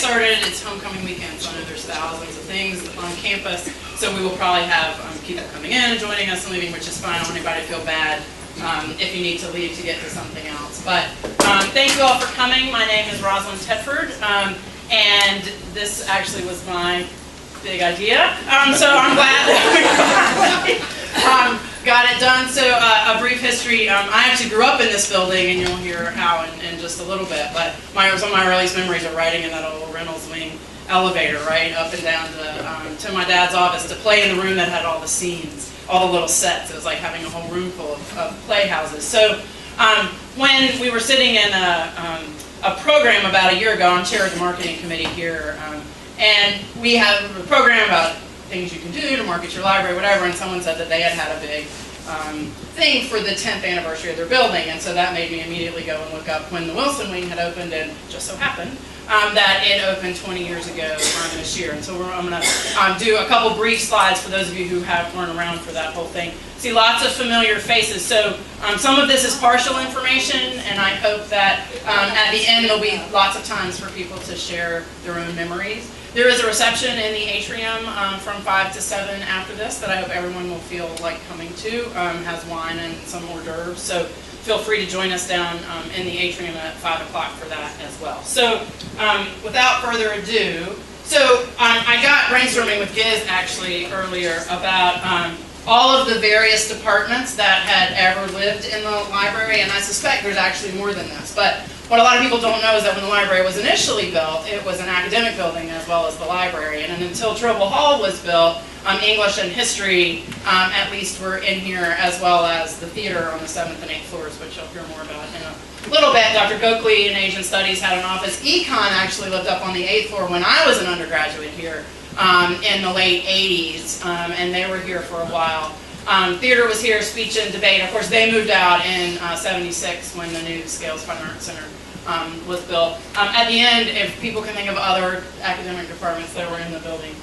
started. It's homecoming weekend, so I know there's thousands of things on campus. So we will probably have people coming in and joining us and leaving, which is fine. I don't want anybody to feel bad if you need to leave to get to something else. But thank you all for coming. My name is Rosalind Tedford, and this actually was my big idea. So I'm glad that we got it done. So a brief history. I actually grew up in this building, and you'll hear how in just a little bit. But some of my earliest memories are riding in that old Reynolds wing elevator, right, up and down to my dad's office to play in the room that had all the scenes, all the little sets. It was like having a whole room full of playhouses. So when we were sitting in a program about a year ago, I'm chair of the marketing committee here, and we have a program about things you can do to market your library, whatever, and someone said that they had a big thing for the 10th anniversary of their building, and so that made me immediately go and look up when the Wilson Wing had opened, and just so happened that it opened 20 years ago this year. And so I'm going to do a couple brief slides for those of you who weren't around for that whole thing. See lots of familiar faces. So some of this is partial information, and I hope that at the end there'll be lots of times for people to share their own memories. There is a reception in the atrium from 5 to 7 after this that I hope everyone will feel like coming to. Has wine and some hors d'oeuvres, so feel free to join us down in the atrium at 5 o'clock for that as well. So without further ado, so I got brainstorming with Giz actually earlier about all of the various departments that had ever lived in the library, and I suspect there's actually more than this. But what a lot of people don't know is that when the library was initially built, it was an academic building as well as the library. And until Trobel Hall was built, English and history at least were in here, as well as the theater on the 7th and 8th floors, which you'll hear more about in a little bit. Dr. Gokley in Asian Studies had an office. Econ actually lived up on the 8th floor when I was an undergraduate here in the late 80s, and they were here for a while. Theater was here, speech and debate. Of course, they moved out in 76 when the new Scales Fine Arts Center was built. At the end, if people can think of other academic departments that were in the building,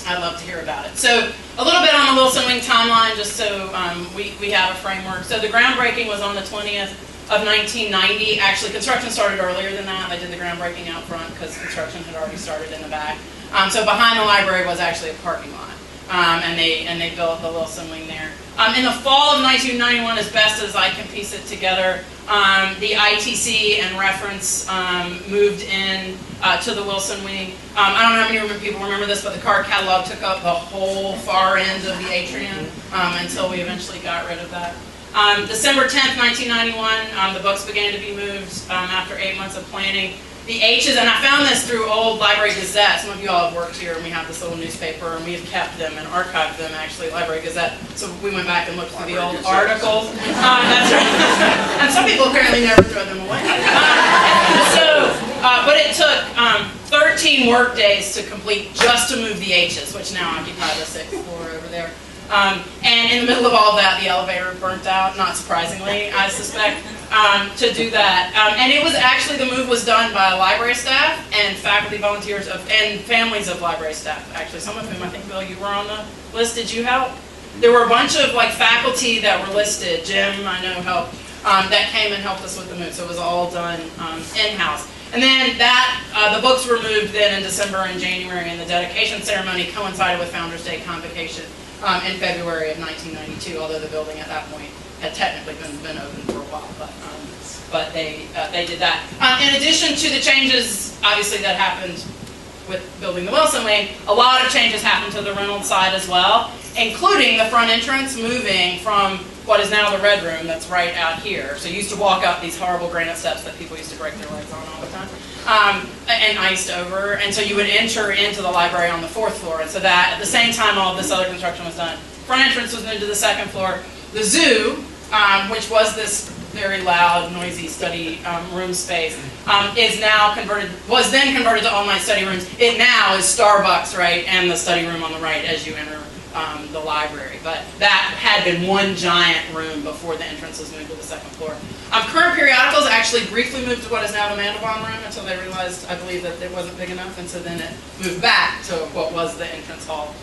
I'd love to hear about it. So a little bit on the Wilson Wing timeline, just so we have a framework. So the groundbreaking was on the 20th of 1990. Actually, construction started earlier than that. They did the groundbreaking out front because construction had already started in the back. So behind the library was actually a parking lot, and they built the Wilson Wing there. In the fall of 1991, as best as I can piece it together, the ITC and reference moved in to the Wilson Wing. I don't know how many people remember this, but the card catalog took up the whole far end of the atrium until we eventually got rid of that. December 10th, 1991, the books began to be moved after 8 months of planning. The H's, and I found this through old Library Gazette. Some of you all have worked here, and we have this little newspaper, and we have kept them and archived them, actually, Library Gazette. So we went back and looked through the old articles. That's right. And some people apparently never throw them away. But it took 13 work days to complete just to move the H's, which now occupy the 6th floor over there. And in the middle of all that, the elevator burnt out, not surprisingly, I suspect, to do that. And it was actually, the move was done by library staff and faculty volunteers and families of library staff, actually, some of whom, I think, Bill, you were on the list. Did you help? There were a bunch of faculty that were listed. Jim, I know, helped, that came and helped us with the move. So it was all done in-house. And then the books were moved then in December and January, and the dedication ceremony coincided with Founders Day convocation in February of 1992, although the building at that point had technically been open for a while, but they did that. In addition to the changes, obviously, that happened with building the Wilson Wing, a lot of changes happened to the Reynolds side as well, including the front entrance moving from what is now the Red Room that's right out here. So you used to walk up these horrible granite steps that people used to break their legs on all the time, and iced over, and so you would enter into the library on the 4th floor, and so that, at the same time all of this other construction was done, front entrance was moved to the 2nd floor. The zoo, which was this very loud, noisy study room space, is now was then converted to all-night study rooms. It now is Starbucks, right, and the study room on the right as you enter the library. But that had been one giant room before the entrance was moved to the 2nd floor. Current periodicals actually briefly moved to what is now the Mandelbaum room until they realized, I believe, that it wasn't big enough, and so then it moved back to what was the entrance hall.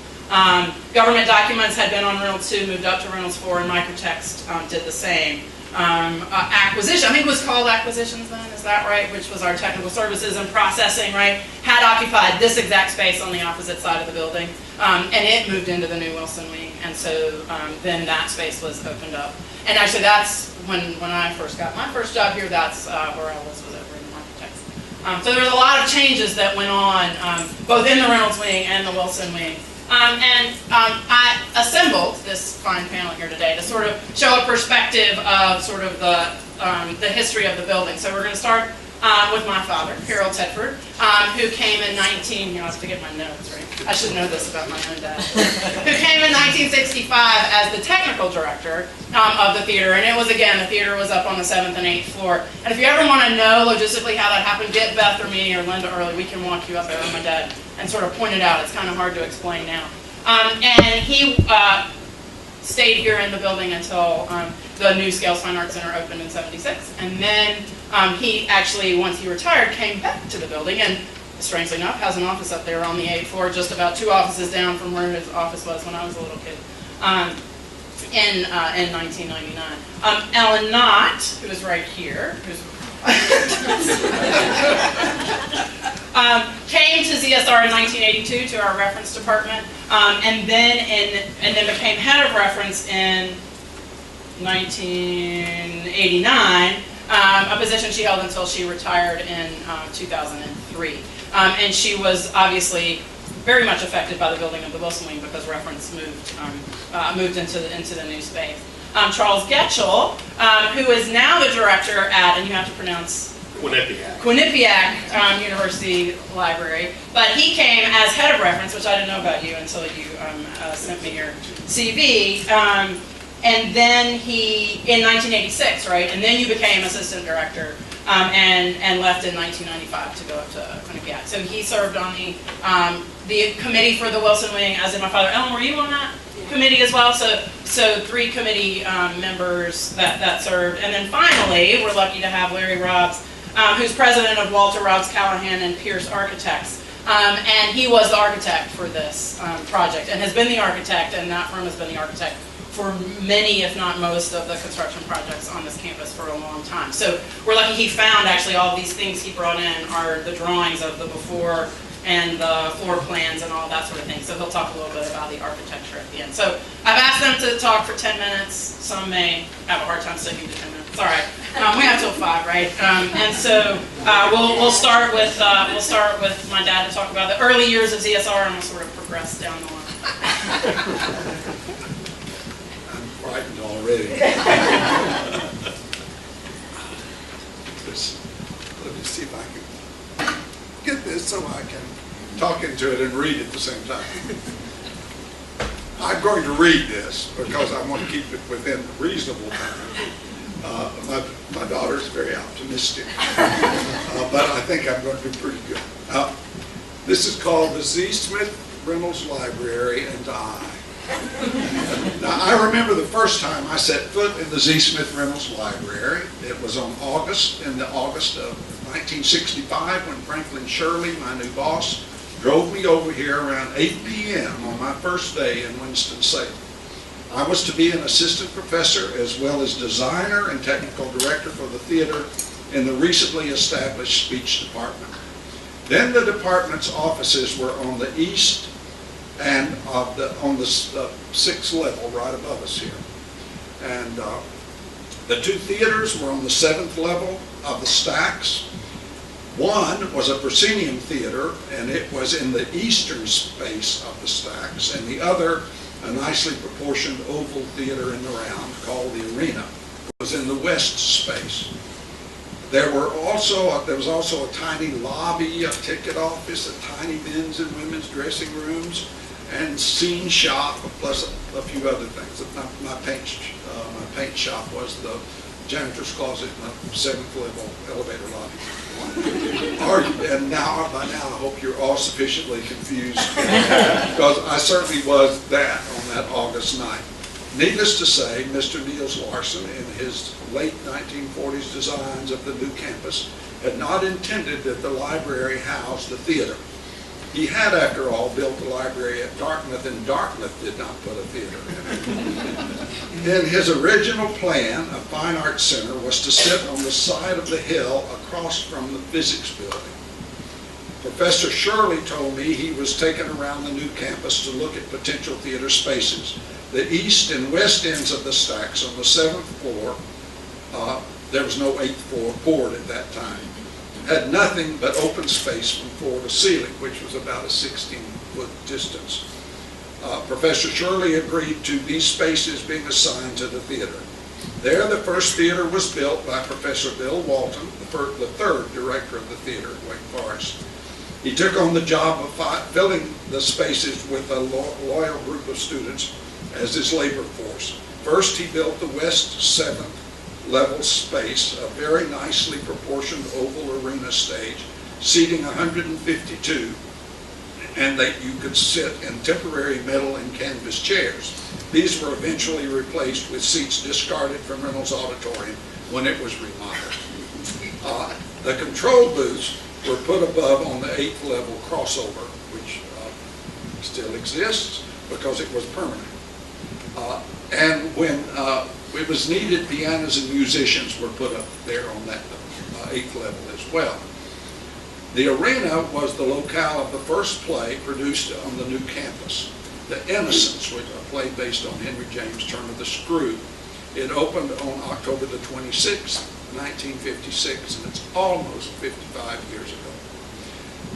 Government documents had been on Reynolds 2, moved up to Reynolds 4, and microtext did the same. acquisition, I think it was called acquisitions then, is that right? Which was our technical services and processing, right? Had occupied this exact space on the opposite side of the building, and it moved into the new Wilson wing, and so then that space was opened up. And actually that's when I first got my first job here, that's where I was over in architects. So there was a lot of changes that went on, both in the Reynolds wing and the Wilson wing. I assembled this fine panel here today to sort of show a perspective of sort of the history of the building. So we're going to start with my father, Harold Tedford, who came in I'll have to get my notes, right? I should know this about my own dad. Who came in 1965 as the technical director of the theater. And it was, again, the theater was up on the 7th and 8th floor. And if you ever want to know logistically how that happened, get Beth or me or Linda Early. We can walk you up there with my dad and sort of point it out. It's kind of hard to explain now. And he stayed here in the building until the new Scales Fine Arts Center opened in '76. And then he actually, once he retired, came back to the building and, strangely enough, has an office up there on the 8th floor, just about 2 offices down from where his office was when I was a little kid, in 1999. Ellen Knott, who is right here, came to ZSR in 1982 to our reference department, and then became head of reference in 1989, a position she held until she retired in 2003. And she was obviously very much affected by the building of the Wilson wing because reference moved into the new space. Charles Getchell, who is now the director at, and you have to pronounce Quinnipiac University Library, but he came as head of reference, which I didn't know about you until you sent me your CV. And then he, in 1986, right, and then you became assistant director and left in 1995 to go up to Quinnipiac. So he served on the committee for the Wilson wing, as did my father. Ellen, were you on that committee as well? So 3 committee members that served. And then finally, we're lucky to have Larry Robbs, who's president of Walter Robbs Callahan and Pierce Architects. And he was the architect for this project and has been the architect, and that firm has been the architect for many, if not most, of the construction projects on this campus for a long time. So we're lucky he found actually all these things he brought in are the drawings of the before and the floor plans and all that sort of thing. So he'll talk a little bit about the architecture at the end. So I've asked them to talk for 10 minutes. Some may have a hard time sticking to 10 minutes. It's all right. We have till 5, right? And so we'll start with my dad to talk about the early years of ZSR, and we'll sort of progress down the line. Frightened already. Let me see if I can get this so I can talk into it and read at the same time. I'm going to read this because I want to keep it within a reasonable time. My daughter's very optimistic, but I think I'm going to do pretty good. This is called the Z. Smith Reynolds Library and I. Now, I remember the first time I set foot in the Z. Smith Reynolds Library. It was in August of 1965 when Franklin Shirley, my new boss, drove me over here around 8 p.m. on my first day in Winston-Salem. I was to be an assistant professor as well as designer and technical director for the theater in the recently established speech department. Then the department's offices were on the east and on the 6th level right above us here. And the 2 theaters were on the 7th level of the stacks. One was a proscenium theater, and it was in the eastern space of the stacks, and the other, a nicely proportioned oval theater in the round called the Arena, was in the west space. There was also a tiny lobby, a ticket office, a tiny men's and women's dressing rooms, and scene shop, plus a few other things. My paint shop was the janitor's closet in the 7th level elevator lobby. And by now I hope you're all sufficiently confused because I certainly was that on that August night. Needless to say, Mr. Niels Larsen, in his late 1940s designs of the new campus, had not intended that the library house the theater. He had, after all, built the library at Dartmouth, and Dartmouth did not put a theater in it. In his original plan, a fine arts center was to sit on the side of the hill across from the physics building. Professor Shirley told me he was taken around the new campus to look at potential theater spaces. The east and west ends of the stacks on the 7th floor, there was no 8th floor board at that time, had nothing but open space from floor to ceiling, which was about a 16-foot distance. Professor Shirley agreed to these spaces being assigned to the theater. There, the first theater was built by Professor Bill Walton, the third director of the theater at Wake Forest. He took on the job of filling the spaces with a loyal group of students as his labor force. First, he built the West 7th level space, a very nicely proportioned oval arena stage, seating 152, and that you could sit in temporary metal and canvas chairs. These were eventually replaced with seats discarded from Reynolds Auditorium when it was remodeled. The control booths were put above on the 8th level crossover, which still exists because it was permanent. And when it was needed, pianos and musicians were put up there on that 8th level as well. The arena was the locale of the first play produced on the new campus, The Innocents, which a play based on Henry James' Turn of the Screw. It opened on October the 26th, 1956, and it's almost 55 years ago.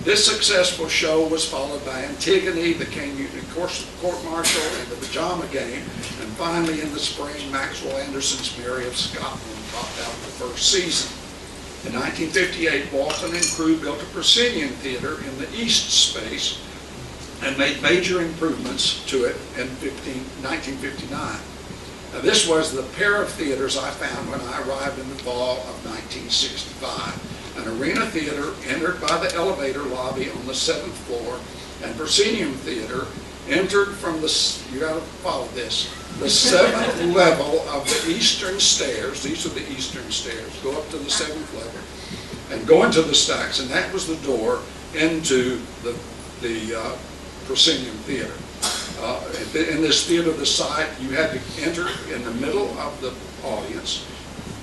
This successful show was followed by Antigone, the King Union Court-Martial, and the Pajama Game, and finally in the spring, Maxwell Anderson's Mary of Scotland topped out the first season. In 1958, Walton and crew built a proscenium theater in the east space and made major improvements to it in 1959. Now, this was the pair of theaters I found when I arrived in the fall of 1965. An arena theater entered by the elevator lobby on the 7th floor, and proscenium theater entered from the, you gotta follow this, the 7th level of the eastern stairs. These are the eastern stairs. Go up to the 7th level and go into the stacks, and that was the door into the proscenium theater. In this theater, the side, you had to enter in the middle of the audience,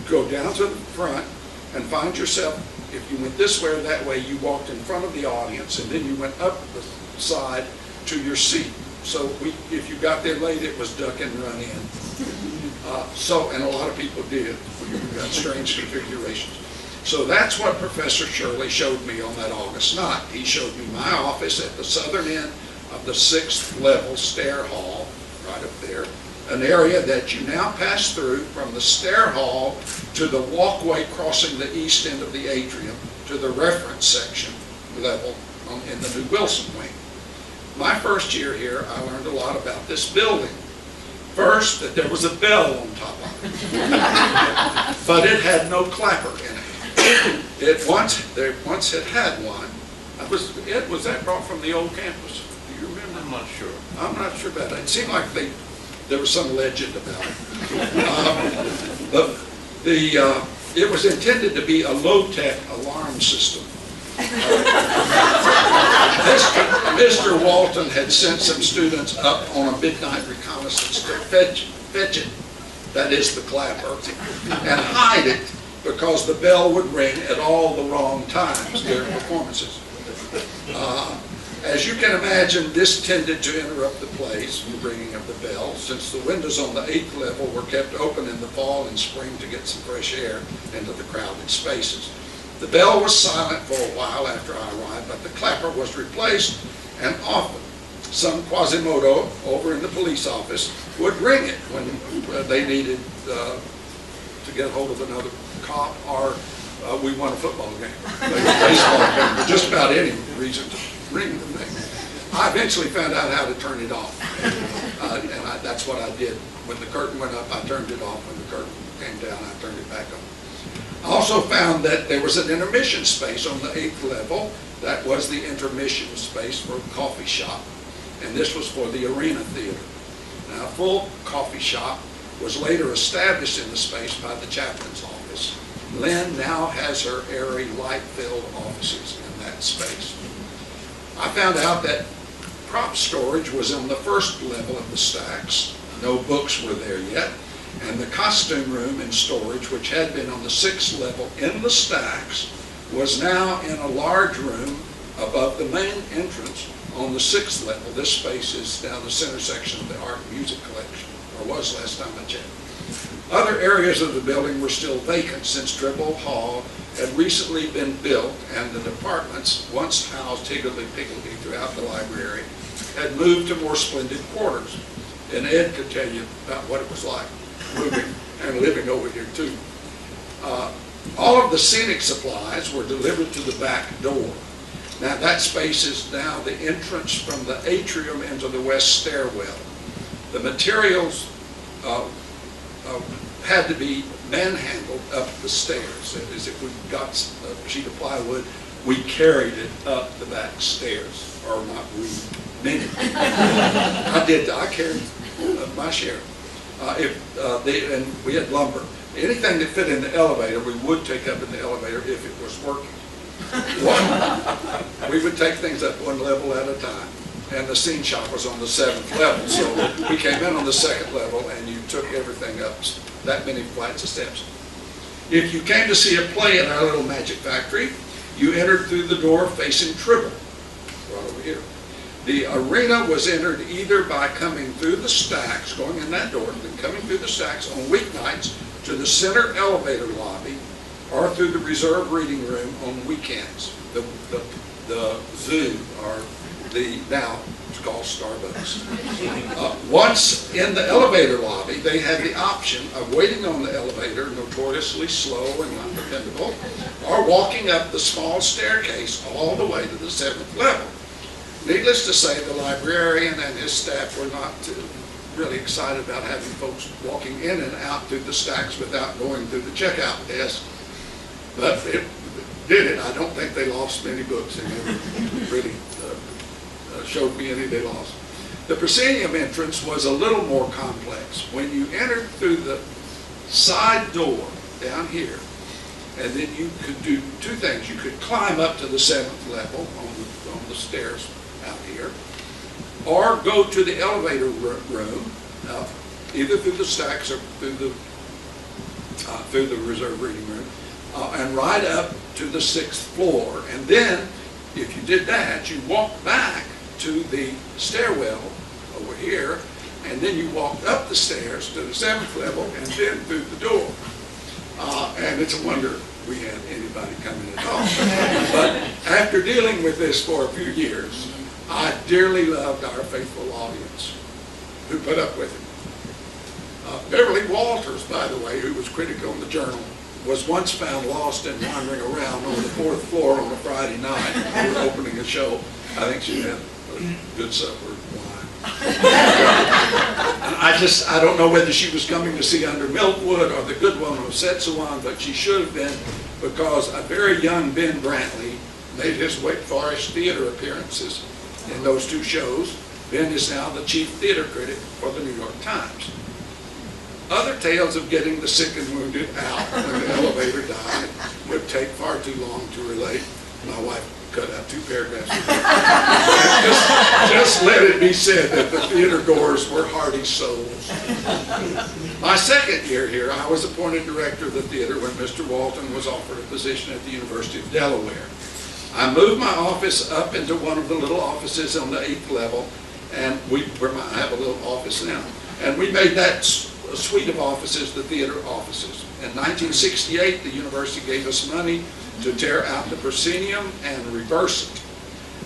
go down to the front, and find yourself, if you went this way or that way, you walked in front of the audience, and then you went up the side to your seat. So if you got there late, it was duck and run in. And a lot of people did. You got strange configurations. So that's what Professor Shirley showed me on that August night. He showed me my office at the southern end of the 6th level stair hall, right up there, an area that you now pass through from the stair hall to the walkway crossing the east end of the atrium to the reference section level in the new Wilson wing. My first year here, I learned a lot about this building. First, that there was a bell on top of it, but it had no clapper in it. Once it had one. Was that brought from the old campus? Do you remember? I'm not sure. I'm not sure about that. It seemed like there was some legend about it. It was intended to be a low-tech alarm system. Mr. Walton had sent some students up on a midnight reconnaissance to fetch it, that is the clapper, and hide it because the bell would ring at all the wrong times during performances. As you can imagine, this tended to interrupt the plays, the ringing of the bell, since the windows on the 8th level were kept open in the fall and spring to get some fresh air into the crowded spaces. The bell was silent for a while after I arrived, but the clapper was replaced, and often some Quasimodo over in the police office would ring it when they needed to get hold of another cop, or we won a football game, baseball game, or just about any reason to ring the thing. I eventually found out how to turn it off, and that's what I did. When the curtain went up, I turned it off. When the curtain came down, I turned it back on. I also found that there was an intermission space on the 8th level. That was the intermission space for a coffee shop, and this was for the arena theater. Now, a full coffee shop was later established in the space by the chaplain's office. Lynn now has her airy, light-filled offices in that space. I found out that prop storage was on the first level of the stacks. No books were there yet. And the costume room and storage, which had been on the 6th level in the stacks, was now in a large room above the main entrance on the 6th level. This space is now the center section of the art and music collection, or was last time I checked. Other areas of the building were still vacant since Dribble Hall had recently been built, and the departments, once housed higgledy-piggledy throughout the library, had moved to more splendid quarters. And Ed could tell you about what it was like moving and living over here too. All of the scenic supplies were delivered to the back door. Now that space is now the entrance from the atrium into the west stairwell. The materials had to be manhandled up the stairs. That is, if we got a sheet of plywood, we carried it up the back stairs, or not we, many. I carried my share. And we had lumber. Anything that fit in the elevator, we would take up in the elevator if it was working. We would take things up one level at a time. And the scene shop was on the 7th level, so we came in on the 2nd level and you took everything up that many flights of steps. If you came to see a play in our little magic factory, you entered through the door facing Tribble, right over here. The arena was entered either by coming through the stacks, going in that door, then coming through the stacks on weeknights to the center elevator lobby, or through the reserve reading room on weekends. The zoo, or now it's called Starbucks. Once in the elevator lobby, they had the option of waiting on the elevator, notoriously slow and not dependable, or walking up the small staircase all the way to the 7th level. Needless to say, the librarian and his staff were not really excited about having folks walking in and out through the stacks without going through the checkout desk. But it did it. I don't think they lost many books. They never really showed me any they lost. The proscenium entrance was a little more complex. When you entered through the side door down here, and then you could do two things. You could climb up to the 7th level on the stairs out here, or go to the elevator room, either through the stacks or through the reserve reading room, and ride up to the 6th floor. And then, if you did that, you walked back to the stairwell over here, and then you walked up the stairs to the 7th level, and then through the door. And it's a wonder we had anybody coming at all. But after dealing with this for a few years, I dearly loved our faithful audience who put up with it. Beverly Walters, by the way, who was critical in the Journal, was once found lost and wandering around on the 4th floor on a Friday night. We were opening a show. I think she had a good supper of wine. I don't know whether she was coming to see Under Milkwood or The Good Woman of Setsuan, but she should have been, because a very young Ben Brantley made his Wake Forest theater appearances in those two shows. Ben is now the chief theater critic for the New York Times. Other tales of getting the sick and wounded out when the elevator died would take far too long to relate. My wife cut out 2 paragraphs. just let it be said that the theater goers were hardy souls. My 2nd year here, I was appointed director of the theater when Mr. Walton was offered a position at the University of Delaware. I moved my office up into one of the little offices on the 8th level, and I have a little office now. And we made that suite of offices the theater offices. In 1968, the university gave us money to tear out the proscenium and reverse it.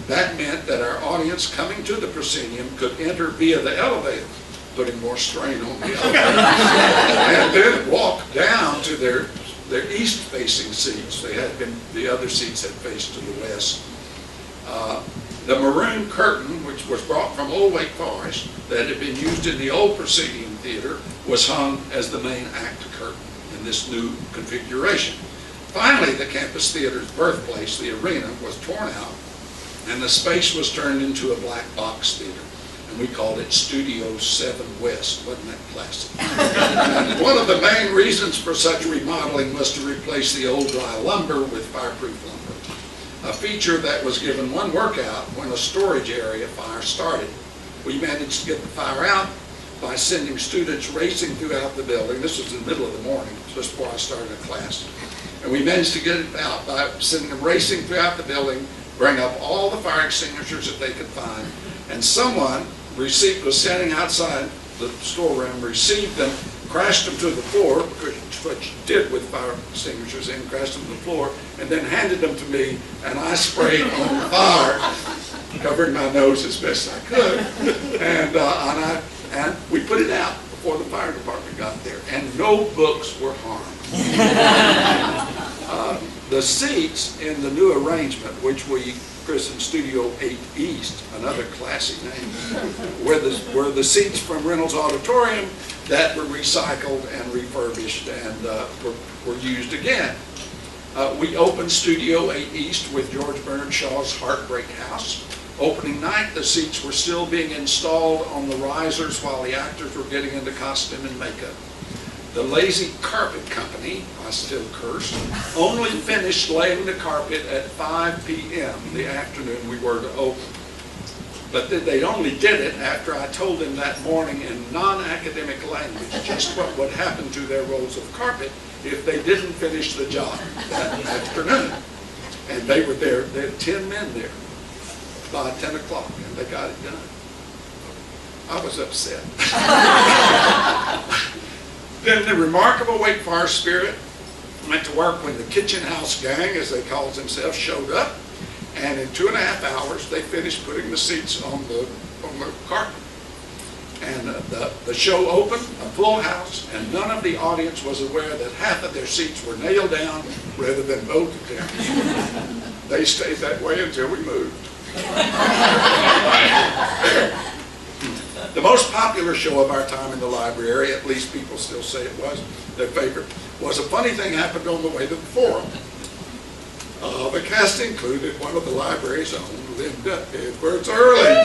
That meant that our audience coming to the proscenium could enter via the elevator, putting more strain on the elevator, and then walk down to their east-facing seats. The other seats had faced to the west. The maroon curtain, which was brought from Old Wake Forest, that had been used in the old proscenium theater, was hung as the main act curtain in this new configuration. Finally, the campus theater's birthplace, the arena, was torn out, and the space was turned into a black box theater. And we called it Studio 7 West. Wasn't that classic? And one of the main reasons for such remodeling was to replace the old dry lumber with fireproof lumber. a feature that was given one workout when a storage area fire started. We managed to get the fire out by sending students racing throughout the building. This was in the middle of the morning, just before I started a class. And we managed to get it out by sending them racing throughout the building, bring up all the fire extinguishers that they could find, and someone was standing outside the storeroom, received them, crashed them to the floor, which what you did with fire extinguishers, and crashed them to the floor, and then handed them to me, and I sprayed on fire, covering my nose as best I could, and we put it out before the fire department got there, and no books were harmed. The seats in the new arrangement, which we christened Studio 8 East, another classy name, were the seats from Reynolds Auditorium that were recycled and refurbished and were used again. We opened Studio 8 East with George Bernard Shaw's Heartbreak House. Opening night, the seats were still being installed on the risers while the actors were getting into costume and makeup. The Lazy Carpet Company, I still curse, only finished laying the carpet at 5 p.m. the afternoon we were to open. But they only did it after I told them that morning in non-academic language just what would happen to their rolls of carpet if they didn't finish the job that afternoon. And they were there, there had 10 men there by 10 o'clock, and they got it done. I was upset. Then the remarkable Wake Forest spirit went to work when the Kitchen House Gang, as they called themselves, showed up. And in 2.5 hours, they finished putting the seats on the carpet. And the show opened, a full house, and none of the audience was aware that half of their seats were nailed down rather than bolted down. They stayed that way until we moved. The most popular show of our time in the library, at least people still say it was their favorite, was A Funny Thing Happened on the Way to the Forum. The cast included one of the library's own, Linda Edwards Early,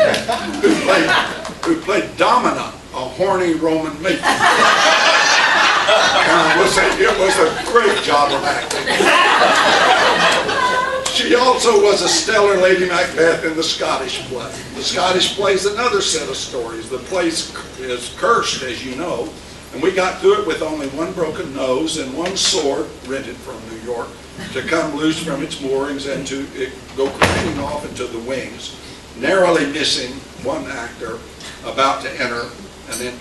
who played Domina, a horny Roman matron. And it was a great job of acting. She also was a stellar Lady Macbeth in the Scottish play. The Scottish play is another set of stories. The play is cursed, as you know, and we got through it with only one broken nose and one sword, rented from New York, to come loose from its moorings and to go careening off into the wings, narrowly missing one actor about to enter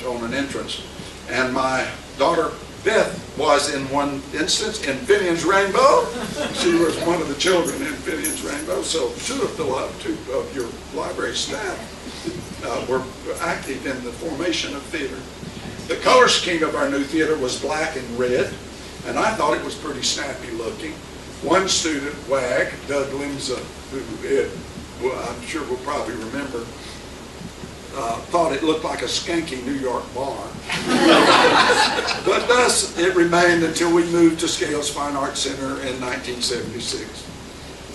on an entrance. And my daughter Beth was in one instance in Finian's Rainbow. She was one of the children in Finian's Rainbow. So two of your library staff were active in the formation of theater. The color scheme of our new theater was black and red, and I thought it was pretty snappy looking. One student, Wag, Doug Limza, who I'm sure will probably remember, thought it looked like a skanky New York bar. But thus it remained until we moved to Scales Fine Arts Center in 1976.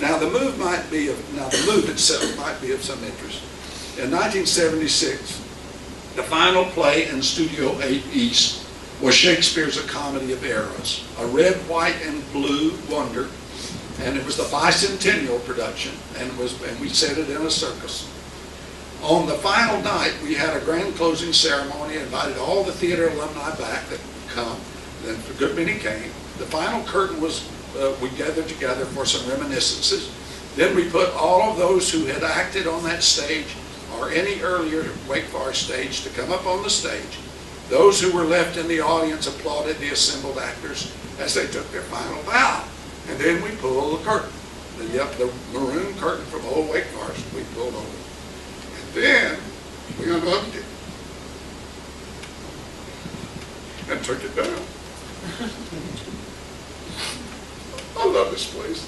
Now the move itself might be of some interest. In 1976, the final play in Studio 8 East was Shakespeare's A Comedy of Errors, a red, white, and blue wonder, and it was the bicentennial production, and we set it in a circus. On the final night, we had a grand closing ceremony, invited all the theater alumni back that would come, then a good many came. The final curtain was, we gathered together for some reminiscences. Then we put all of those who had acted on that stage or any earlier Wake Forest stage to come up on the stage. Those who were left in the audience applauded the assembled actors as they took their final bow. And then we pulled the curtain. The maroon curtain from old Wake Forest, we pulled over. Then we unhooked it and took it down. I love this place.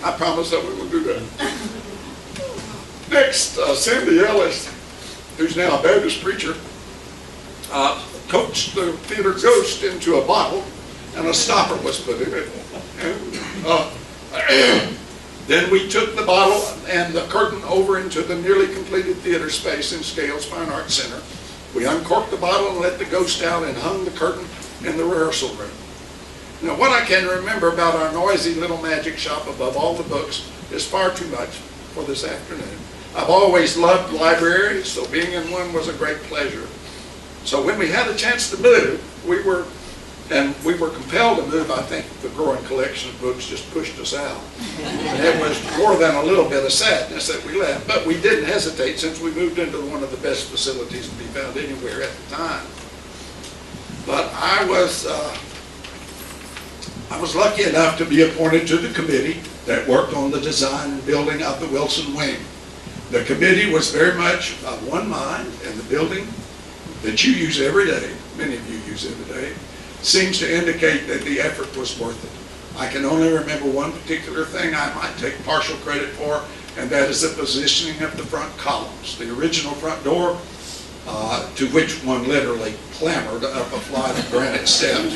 I promise that we will do that. Next, Cindy Ellis, who's now a Baptist preacher, coached the theater ghost into a bottle, and a stopper was put in it. And, then we took the bottle and the curtain over into the nearly completed theater space in Scales Fine Arts Center. We uncorked the bottle and let the ghost out and hung the curtain in the rehearsal room. Now, what I can remember about our noisy little magic shop above all the books is far too much for this afternoon. I've always loved libraries, so being in one was a great pleasure. So when we had a chance to move, we were compelled to move. I think the growing collection of books just pushed us out. And it was more than a little bit of sadness that we left, but we didn't hesitate since we moved into one of the best facilities to be found anywhere at the time. But I was lucky enough to be appointed to the committee that worked on the design and building of the Wilson Wing. The committee was very much of one mind, and the building that you use every day, many of you use every day, seems to indicate that the effort was worth it. I can only remember one particular thing I might take partial credit for, and that is the positioning of the front columns. The original front door, to which one literally clambered up a flight of granite steps,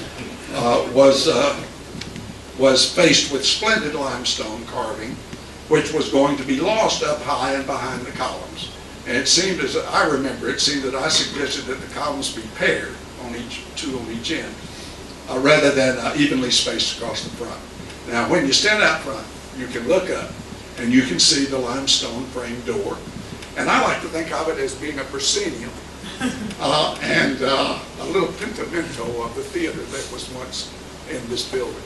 was faced with splendid limestone carving, which was going to be lost up high and behind the columns. And it seemed, as I remember, it seemed that I suggested that the columns be paired on two on each end, rather than evenly spaced across the front. Now, when you stand out front, you can look up and you can see the limestone frame door. And I like to think of it as being a proscenium and a little pentimento of the theater that was once in this building.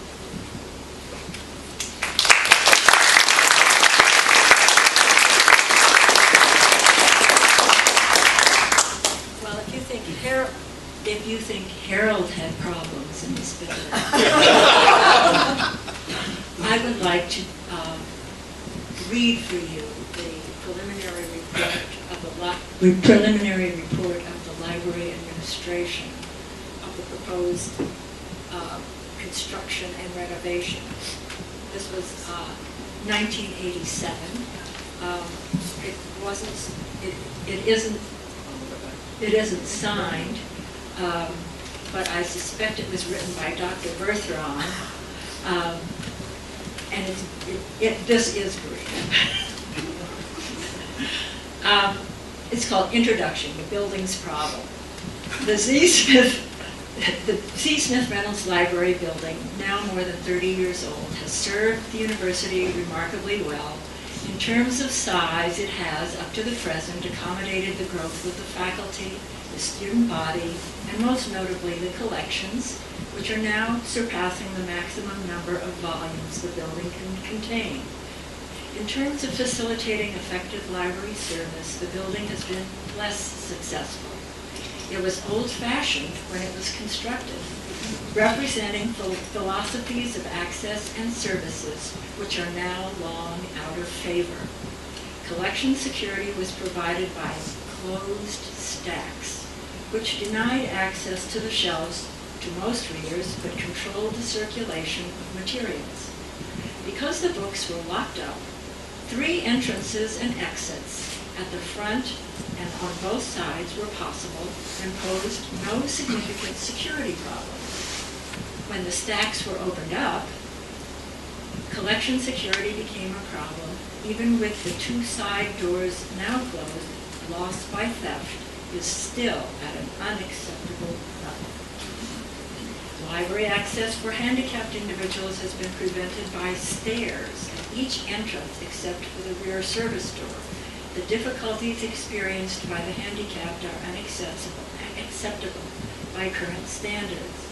If you think Harold had problems in this building, I would like to read for you the preliminary report of the library administration of the proposed construction and renovation. This was 1987. It isn't signed. But I suspect it was written by Dr. Bertheron, and this is brief. It's called Introduction, the Building's Problem. The Z. Smith Reynolds Library building, now more than 30 years old, has served the university remarkably well. In terms of size, it has, up to the present, accommodated the growth of the faculty, the student body, and most notably the collections, which are now surpassing the maximum number of volumes the building can contain. In terms of facilitating effective library service, the building has been less successful. It was old-fashioned when it was constructed, representing philosophies of access and services which are now long out of favor. Collection security was provided by closed stacks, which denied access to the shelves to most readers but controlled the circulation of materials. Because the books were locked up, 3 entrances and exits at the front and on both sides were possible and posed no significant security problems. When the stacks were opened up, collection security became a problem, even with the 2 side doors now closed. Loss by theft is still at an unacceptable level. Library access for handicapped individuals has been prevented by stairs at each entrance except for the rear service door. The difficulties experienced by the handicapped are unacceptable by current standards.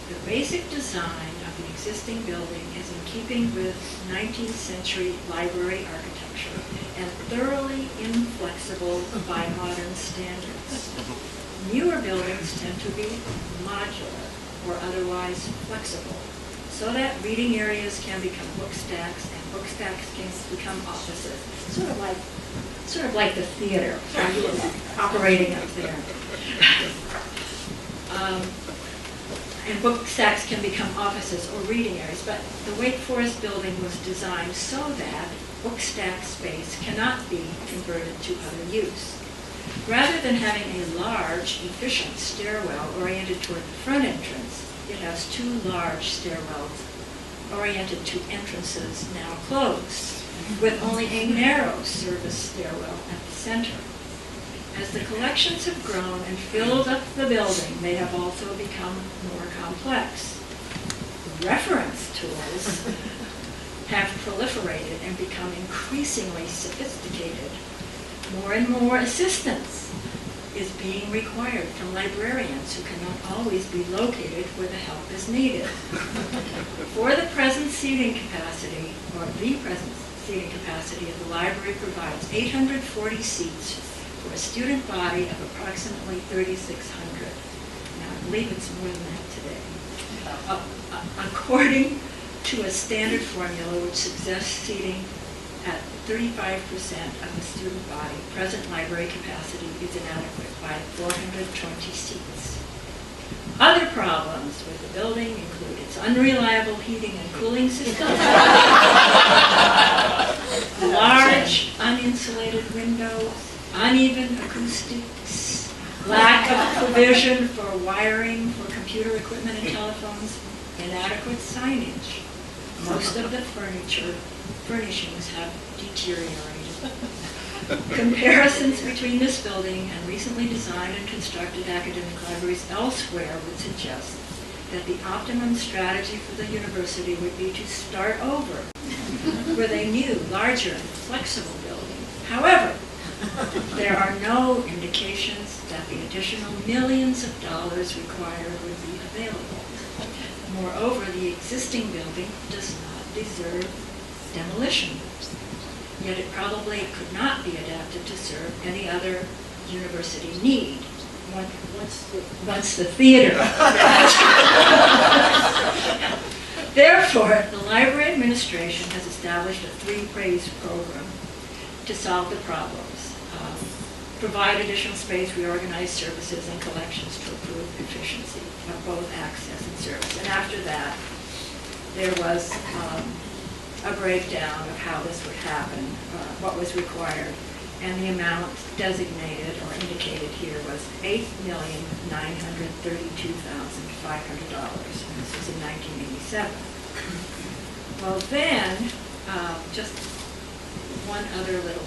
The basic design of the existing building is in keeping with 19th century library architecture and thoroughly inflexible by modern standards. Newer buildings tend to be modular or otherwise flexible, so that reading areas can become book stacks and book stacks can become offices. Sort of like the theater operating up there. And book stacks can become offices or reading areas, but the Wake Forest building was designed so that book stack space cannot be converted to other use. Rather than having a large, efficient stairwell oriented toward the front entrance, it has 2 large stairwells oriented to entrances now closed, with only a narrow service stairwell at the center. As the collections have grown and filled up the building, they have also become more complex. reference tools have proliferated and become increasingly sophisticated. More and more assistance is being required from librarians who cannot always be located where the help is needed. For the present seating capacity, or the present seating capacity of the library provides 840 seats for a student body of approximately 3,600. Now, I believe it's more than that today. According to a standard formula which suggests seating at 35% of the student body, present library capacity is inadequate by 420 seats. Other problems with the building include its unreliable heating and cooling system, large uninsulated windows, uneven acoustics, lack of provision for wiring for computer equipment and telephones, inadequate signage. Most of the furnishings have deteriorated. Comparisons between this building and recently designed and constructed academic libraries elsewhere would suggest that the optimum strategy for the university would be to start over with a new, larger, and flexible building. However, there are no indications that the additional millions of dollars required would be available. Moreover, the existing building does not deserve demolition. Yet it probably could not be adapted to serve any other university need once the theater. Therefore, the library administration has established a three-phase program to solve the problems. Provide additional space, reorganize services and collections to improve efficiency of both access and service. And after that, there was a breakdown of how this would happen, what was required, and the amount designated or indicated here was $8,932,500, and this was in 1987. Well then, just one other little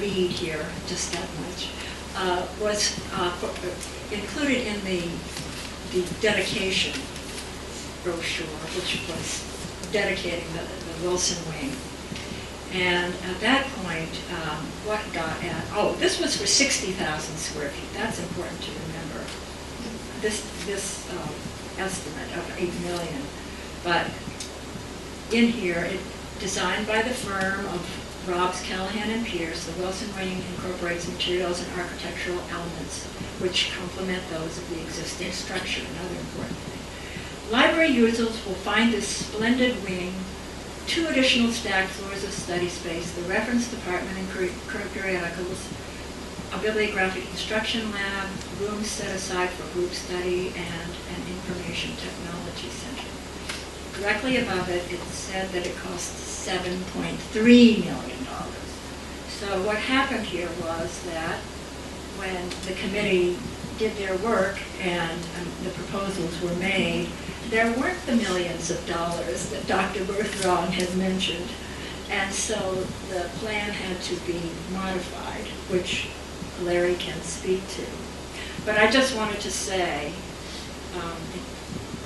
read here, just that much, was included in the dedication brochure, which was dedicating the Wilson wing. And at that point, what got at, this was for 60,000 square feet. That's important to remember. This estimate of 8 million. But in here, designed by the firm of Robs, Callahan, and Pierce, the Wilson wing incorporates materials and architectural elements which complement those of the existing structure. Another important thing. Library users will find this splendid wing, 2 additional stacked floors of study space, the reference department and current periodicals, a bibliographic instruction lab, rooms set aside for group study, and an information technology center. Directly above it, it said that it costs $7.3 million. So what happened here was that when the committee did their work and the proposals were made, there weren't the millions of dollars that Dr. Berthrong had mentioned. And so the plan had to be modified, which Larry can speak to. But I just wanted to say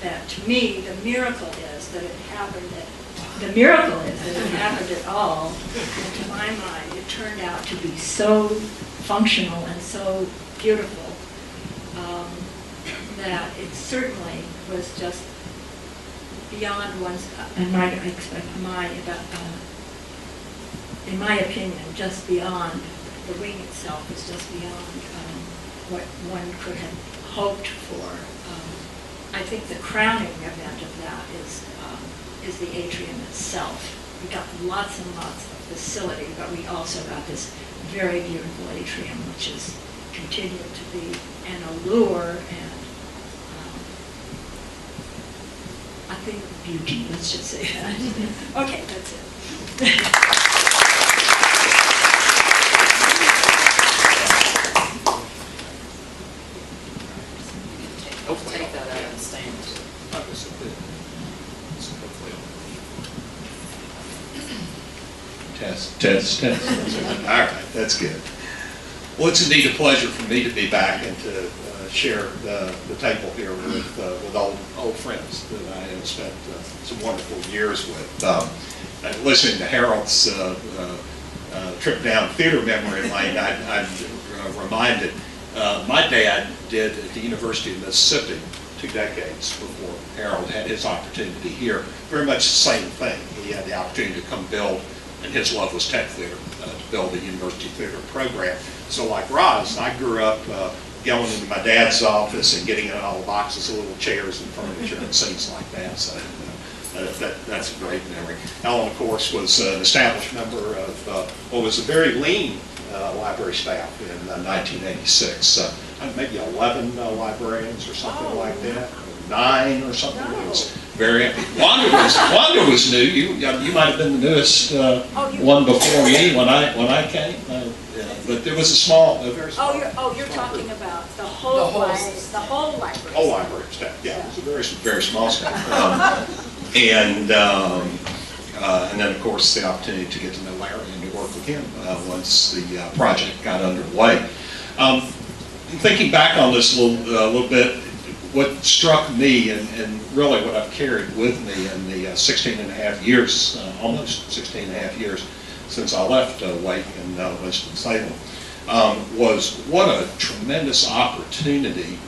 that to me, the miracle is that it happened at all. And to my mind, it turned out to be so functional and so beautiful that it certainly was just beyond one's, in my opinion, just beyond, the wing itself is just beyond what one could have hoped for. I think the crowning event of that is the atrium itself. We got lots and lots of facility, but we also got this very beautiful atrium, which has continued to be an allure and I think beauty, let's just say that. Okay, that's it. Take that out and stand. Test. All right, that's good. Well, it's indeed a pleasure for me to be back and to share the table here with old friends that I have spent some wonderful years with. Listening to Harold's trip down theater memory lane, I'm reminded my dad did at the University of Mississippi 2 decades before Harold had his opportunity here. Very much the same thing. He had the opportunity to come build, and his love was tech theater, to build a university theater program. So like Roz, I grew up going into my dad's office and getting in all the boxes of little chairs and furniture and things like that. So that's a great memory. Ellen, of course, was an established member of what was a very lean library staff in 1986. Maybe 11 librarians or something like that, or 9 or something. It was very empty. Wanda was new. You might have been the newest one before me when I came. But there was a very small. You're talking about the whole library. Whole library staff. Yeah, it was a very small staff. And then, of course, the opportunity to get to know Larry and to work with him once the project got underway. Thinking back on this a little bit, what struck me and really what I've carried with me in the 16 and a half years, almost 16 and a half years since I left Wake and Winston-Salem, was what a tremendous opportunity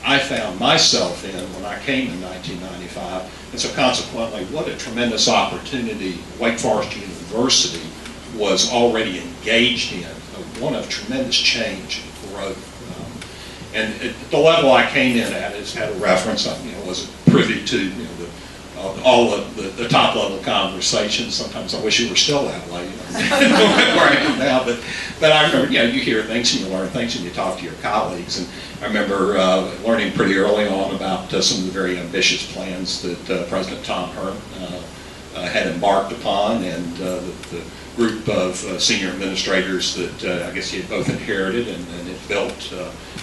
I found myself in when I came in 1995. And so consequently, what a tremendous opportunity Wake Forest University was already engaged in, one of tremendous change and growth. And at the level I came in at, as had a reference, I wasn't privy to all the top level conversations. Sometimes I wish you were still that way, where I am now. But I remember, you hear things and you learn things and you talk to your colleagues. And I remember learning pretty early on about some of the very ambitious plans that President Tom Hearn had embarked upon, and the group of senior administrators that I guess he had both inherited and had built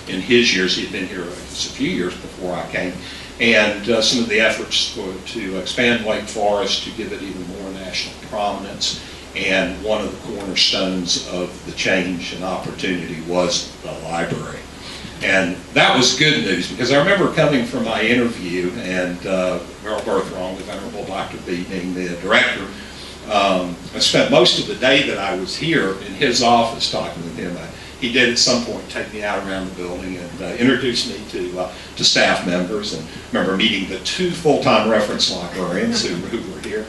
in his years. He had been here just a few years before I came. And some of the efforts to expand Wake Forest, to give it even more national prominence. And one of the cornerstones of the change and opportunity was the library. And that was good news, because I remember coming from my interview, and Merrill Berthrong, the Venerable Dr. B, being the director, I spent most of the day that I was here in his office talking with him. He did at some point take me out around the building and introduce me to staff members. And I remember meeting the 2 full-time reference librarians who were here,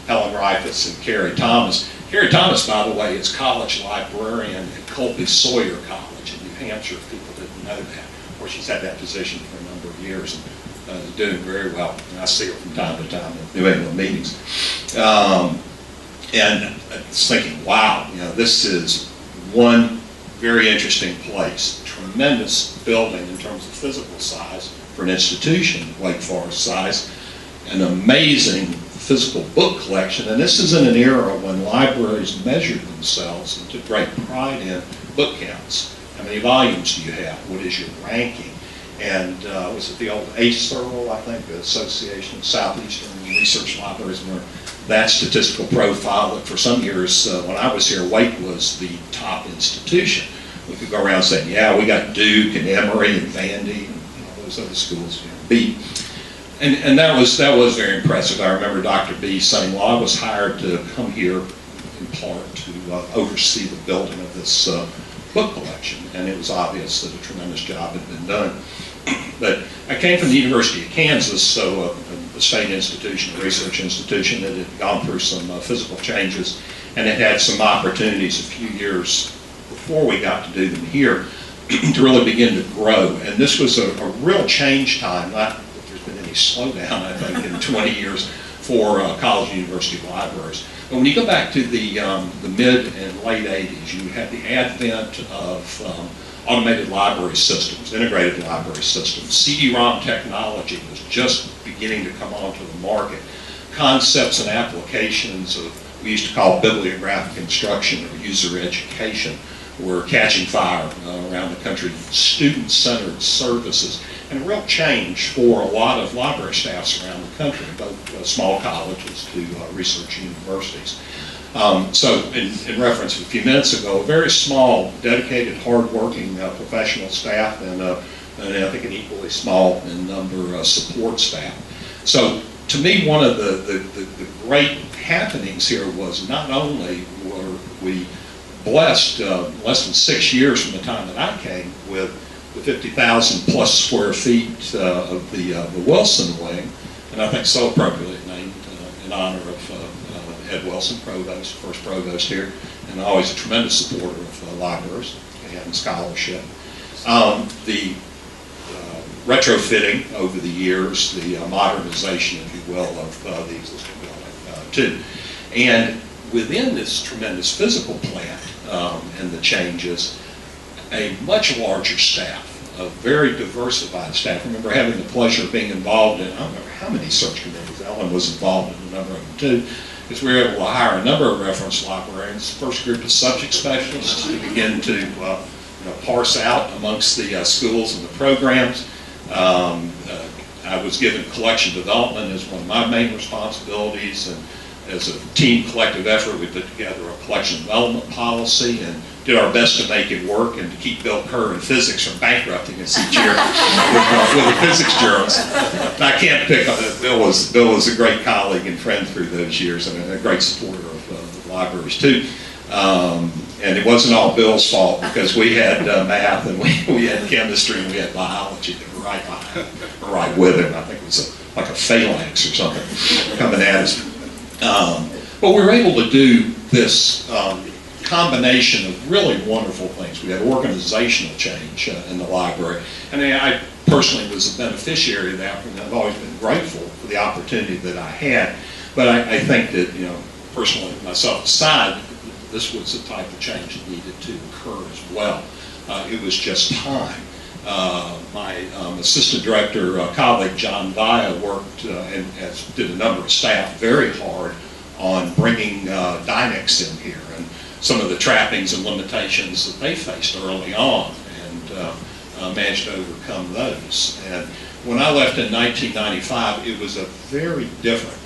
Helen Reifus and Carrie Thomas. Carrie Thomas, by the way, is college librarian at Colby Sawyer College in New Hampshire, if people didn't know that, where she's had that position for a number of years and doing very well. And I see her from time to time in New England meetings. And I was thinking, wow, this is one very interesting place. Tremendous building in terms of physical size for an institution, Wake Forest size. An amazing physical book collection. And this is in an era when libraries measured themselves and took great pride in book counts. How many volumes do you have? What is your ranking? And was it the old ACERL, I think, the Association of Southeastern Research Libraries, where that statistical profile that for some years when I was here, Wake was the top institution. We could go around saying, yeah, we got Duke and Emory and Vandy and all those other schools beat. And that was very impressive. I remember Dr. B saying, well, I was hired to come here in part to oversee the building of this book collection. And it was obvious that a tremendous job had been done. But I came from the University of Kansas, so a state institution, a research institution that had gone through some physical changes, and it had some opportunities a few years before we got to do them here to really begin to grow. And this was a real change time, not that there's been any slowdown, I think, in 20 years for college and university libraries. But when you go back to the mid and late 80s, you had the advent of automated library systems, integrated library systems. CD-ROM technology was just beginning to come onto the market. Concepts and applications of, we used to call bibliographic instruction or user education, were catching fire around the country. Student-centered services, and a real change for a lot of library staffs around the country, both small colleges to research universities. So in reference a few minutes ago, a very small, dedicated, hard-working professional staff and a and I think an equally small in number of support staff. So to me, one of the great happenings here was not only were we blessed less than 6 years from the time that I came with the 50,000 plus square feet of the Wilson wing, and I think so appropriately named in honor of Ed Wilson, provost, first provost here, and always a tremendous supporter of libraries and scholarship. The retrofitting over the years, the modernization, if you will, of the existing building too. And within this tremendous physical plant and the changes, a much larger staff, a very diversified staff. I remember having the pleasure of being involved in, I don't remember how many search committees, Ellen was involved in a number of them too, because we were able to hire a number of reference librarians, first group of subject specialists to begin to parse out amongst the schools and the programs. I was given collection development as one of my main responsibilities, and as a team collective effort, we put together a collection development policy and did our best to make it work and to keep Bill Kerr in physics from bankrupting us each year with the physics journals. I can't pick on it. Bill was a great colleague and friend through those years, and a great supporter of the libraries too. And it wasn't all Bill's fault, because we had math and we had chemistry and we had biology that were right behind, or right with him. I think it was like a phalanx or something coming at us. But we were able to do this combination of really wonderful things. We had organizational change in the library. And I personally was a beneficiary of that, and I've always been grateful for the opportunity that I had. But I think that, personally, myself aside, this was the type of change that needed to occur as well. It was just time. My assistant director colleague, John Via, worked and did a number of staff very hard on bringing Dynex in here and some of the trappings and limitations that they faced early on, and managed to overcome those. And when I left in 1995, it was a very different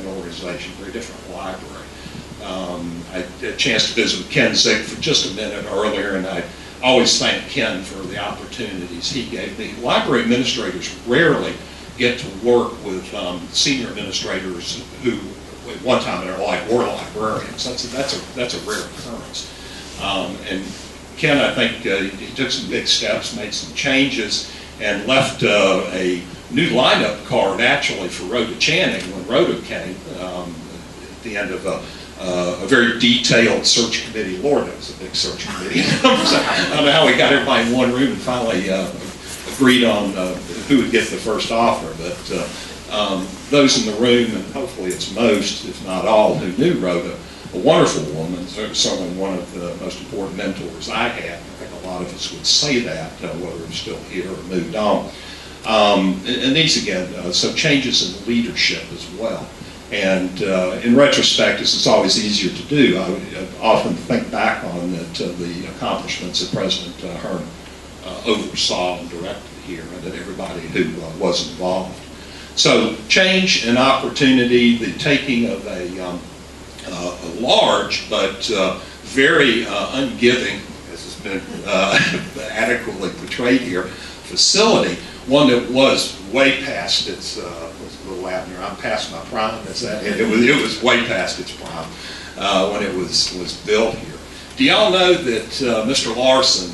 organization, very different library. I had a chance to visit with Ken Zick for just a minute earlier, and I always thank Ken for the opportunities he gave me. Library administrators rarely get to work with senior administrators who, at one time in their life, were librarians. That's a rare occurrence. And Ken, I think, he took some big steps, made some changes, and left a new lineup card actually for Rhoda Channing when Rhoda came at the end of a very detailed search committee. Lord, that was a big search committee. I don't know how we got everybody in one room and finally agreed on who would get the first offer, but those in the room, and hopefully it's most, if not all, who knew Rhoda, a wonderful woman, certainly one of the most important mentors I had. I think a lot of us would say that, whether we're still here or moved on. And these, again, some changes in leadership as well. And in retrospect, as it's always easier to do, I would often think back on the accomplishments that President Hearn oversaw and directed here, and that everybody who was involved. So change and opportunity, the taking of a large but very ungiving, as has been adequately portrayed here, facility, one that was way past its, what's a little out here, I'm past my prime, is that it? It was way past its prime when it was built here. Do y'all know that Mr. Larsen,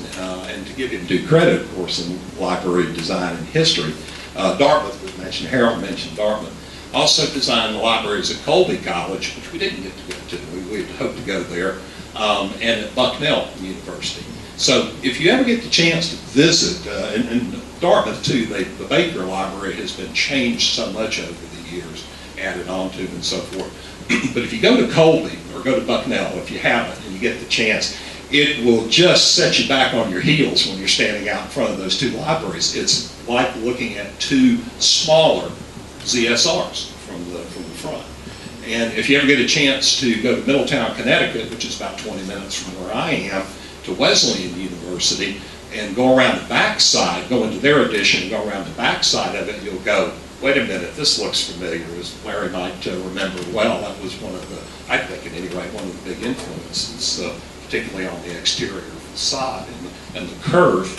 and to give him due credit, of course, in library design and history, Dartmouth was mentioned, Harold mentioned Dartmouth, also designed the libraries at Colby College, which we didn't get to go to. We had hoped to go there, and at Bucknell University. So if you ever get the chance to visit, and Dartmouth too, the Baker Library has been changed so much over the years, added on to and so forth. But if you go to Colby or go to Bucknell, if you haven't, and you get the chance, it will just set you back on your heels when you're standing out in front of those two libraries. It's like looking at two smaller ZSRs from the front. And if you ever get a chance to go to Middletown, Connecticut, which is about 20 minutes from where I am, to Wesleyan University, and go around the backside, go into their addition, and go around the backside of it, you'll go, wait a minute, this looks familiar, as Larry might remember well. That was one of the, I think at any rate, one of the big influences, particularly on the exterior facade and the curve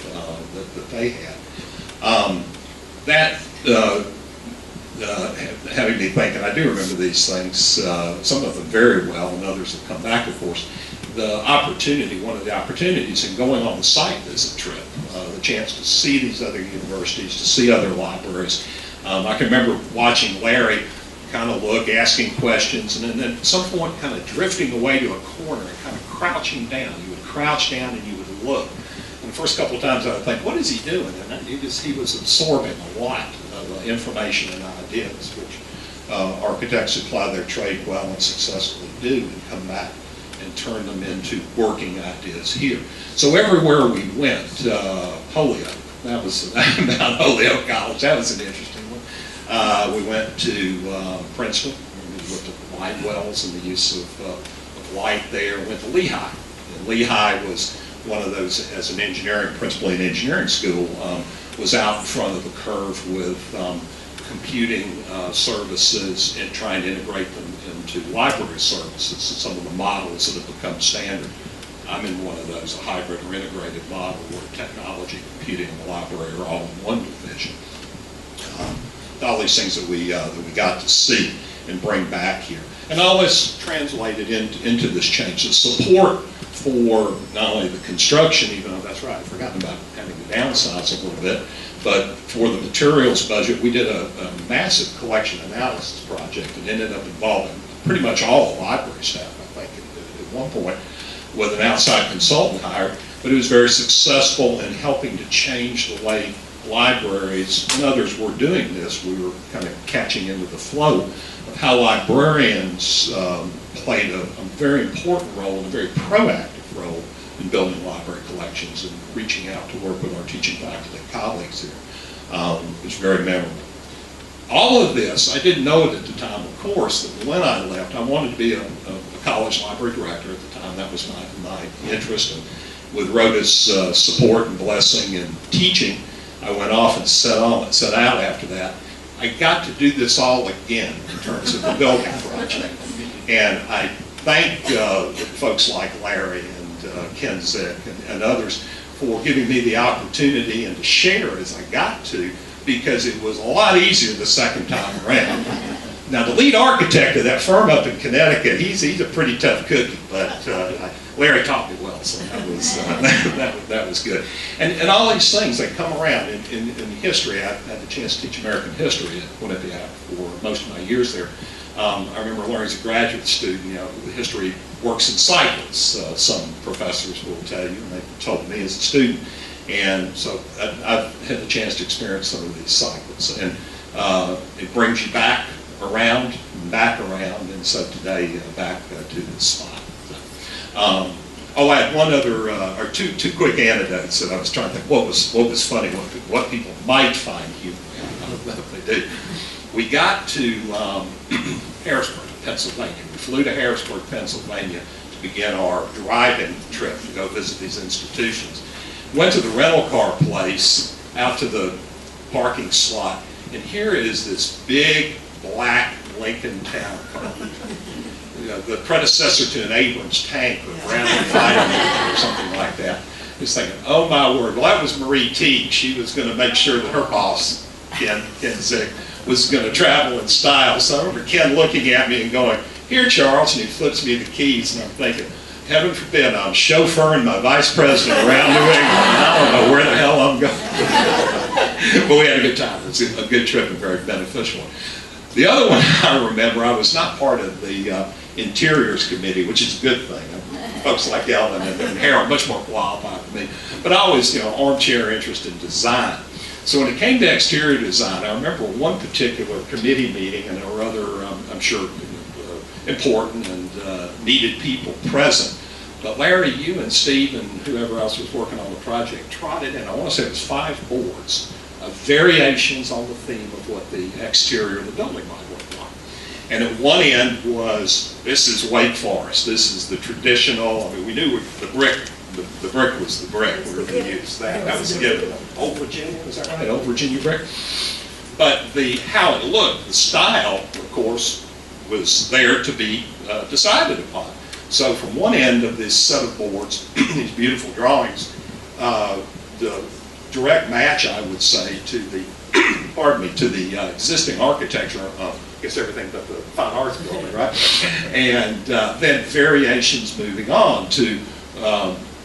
that they had. That having me thinking, I do remember these things, some of them very well, and others have come back, of course. The opportunity, one of the opportunities in going on the site visit trip, the chance to see these other universities, to see other libraries. I can remember watching Larry kind of look, asking questions, and then at some point kind of drifting away to a corner and kind of crouching down. You would crouch down and you would look. And the first couple of times I would think, what is he doing? And he was absorbing a lot of information and ideas, which architects who ply their trade well and successfully do, and come back and turn them into working ideas here. So everywhere we went, Holyoke, that was Mount Holyoke College, that was an interesting one. We went to Princeton, we looked at the light wells and the use of light there. Went to Lehigh. And Lehigh was one of those, as an engineering, principally an engineering school, was out in front of the curve with computing services and trying to integrate them into library services. And some of the models that have become standard. I'm in one of those, a hybrid or integrated model where technology, computing, and the library are all in one division. All these things that we got to see and bring back here. And all this translated into this change. The support for not only the construction, even though that's right, I've forgotten about having to downsize a little bit, but for the materials budget, we did a massive collection analysis project that ended up involving pretty much all the library staff, I think, at one point, with an outside consultant hired. But it was very successful in helping to change the way libraries and others were doing this. We were kind of catching into the flow of how librarians played a very important role and a very proactive role in building library collections and reaching out to work with our teaching faculty and colleagues here. It was very memorable. All of this, I didn't know it at the time, of course, that when I left, I wanted to be a college library director at the time. That was my interest. And with Rhoda's support and blessing and teaching, I went off and set out after that. I got to do this all again in terms of the building project. And I thank folks like Larry and Ken Zick and others for giving me the opportunity and to share as I got to, because it was a lot easier the second time around. Now, the lead architect of that firm up in Connecticut, he's a pretty tough cookie, but Larry taught me well, so that was good. And all these things, they come around. In history, I had the chance to teach American history at Quinnipiac for most of my years there. I remember learning as a graduate student, the history works in cycles. Some professors will tell you, and they told me as a student. And so I've had the chance to experience some of these cycles. And it brings you back around, and so today back to this spot. So, I had one other, or two quick anecdotes that I was trying to think what was funny, what people might find humorous. I don't know if they do. We got to Harrisburg, Pennsylvania. We flew to Harrisburg, Pennsylvania to begin our driving trip to go visit these institutions. Went to the rental car place, out to the parking slot, and here is this big black Lincoln Town car. The predecessor to an Abrams tank with Bradley fighting or something like that. I was thinking, oh my word, well that was Marie Teague. She was going to make sure that her boss, Ken Zick, was going to travel in style. So I remember Ken looking at me and going, here Charles, and he flips me the keys, and I'm thinking, heaven forbid, I'm chauffeuring my vice president around New England, and I don't know where the hell I'm going. But we had a good time. It was a good trip and very beneficial one. The other one I remember, I was not part of the Interiors Committee, which is a good thing. Folks like Ellen and Harold, much more qualified than me. But I always, armchair interest in design. So when it came to exterior design, I remember one particular committee meeting, and there were other, I'm sure, important and needed people present. But Larry, you and Steve and whoever else was working on the project trotted in, I want to say it was 5 boards of variations on the theme of what the exterior of the building might look like. And at one end was, this is Wake Forest, this is the traditional, we knew the brick was the brick, we were going to use that. That was the given. Old Virginia, is that right? Old Virginia brick. But how it looked, the style, of course, was there to be decided upon. So from one end of this set of boards, these beautiful drawings, the direct match, I would say, to the, pardon me, to the existing architecture of, I guess, everything but the fine arts building, right? And then variations moving on to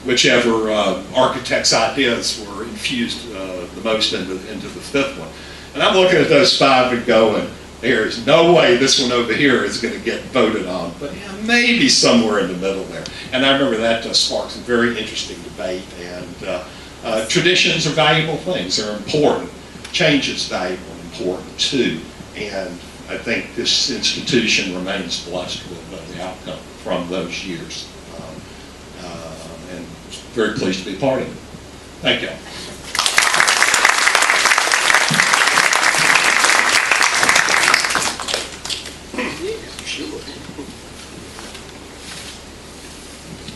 whichever architect's ideas were infused the most into the fifth one. And I'm looking at those five and going, there's no way this one over here is going to get voted on, but yeah, maybe somewhere in the middle there. And I remember that sparked some very interesting debate, and traditions are valuable things, they're important. Change is valuable and important too, and I think this institution remains blessed with the outcome from those years. And very pleased to be a part of it. Thank you.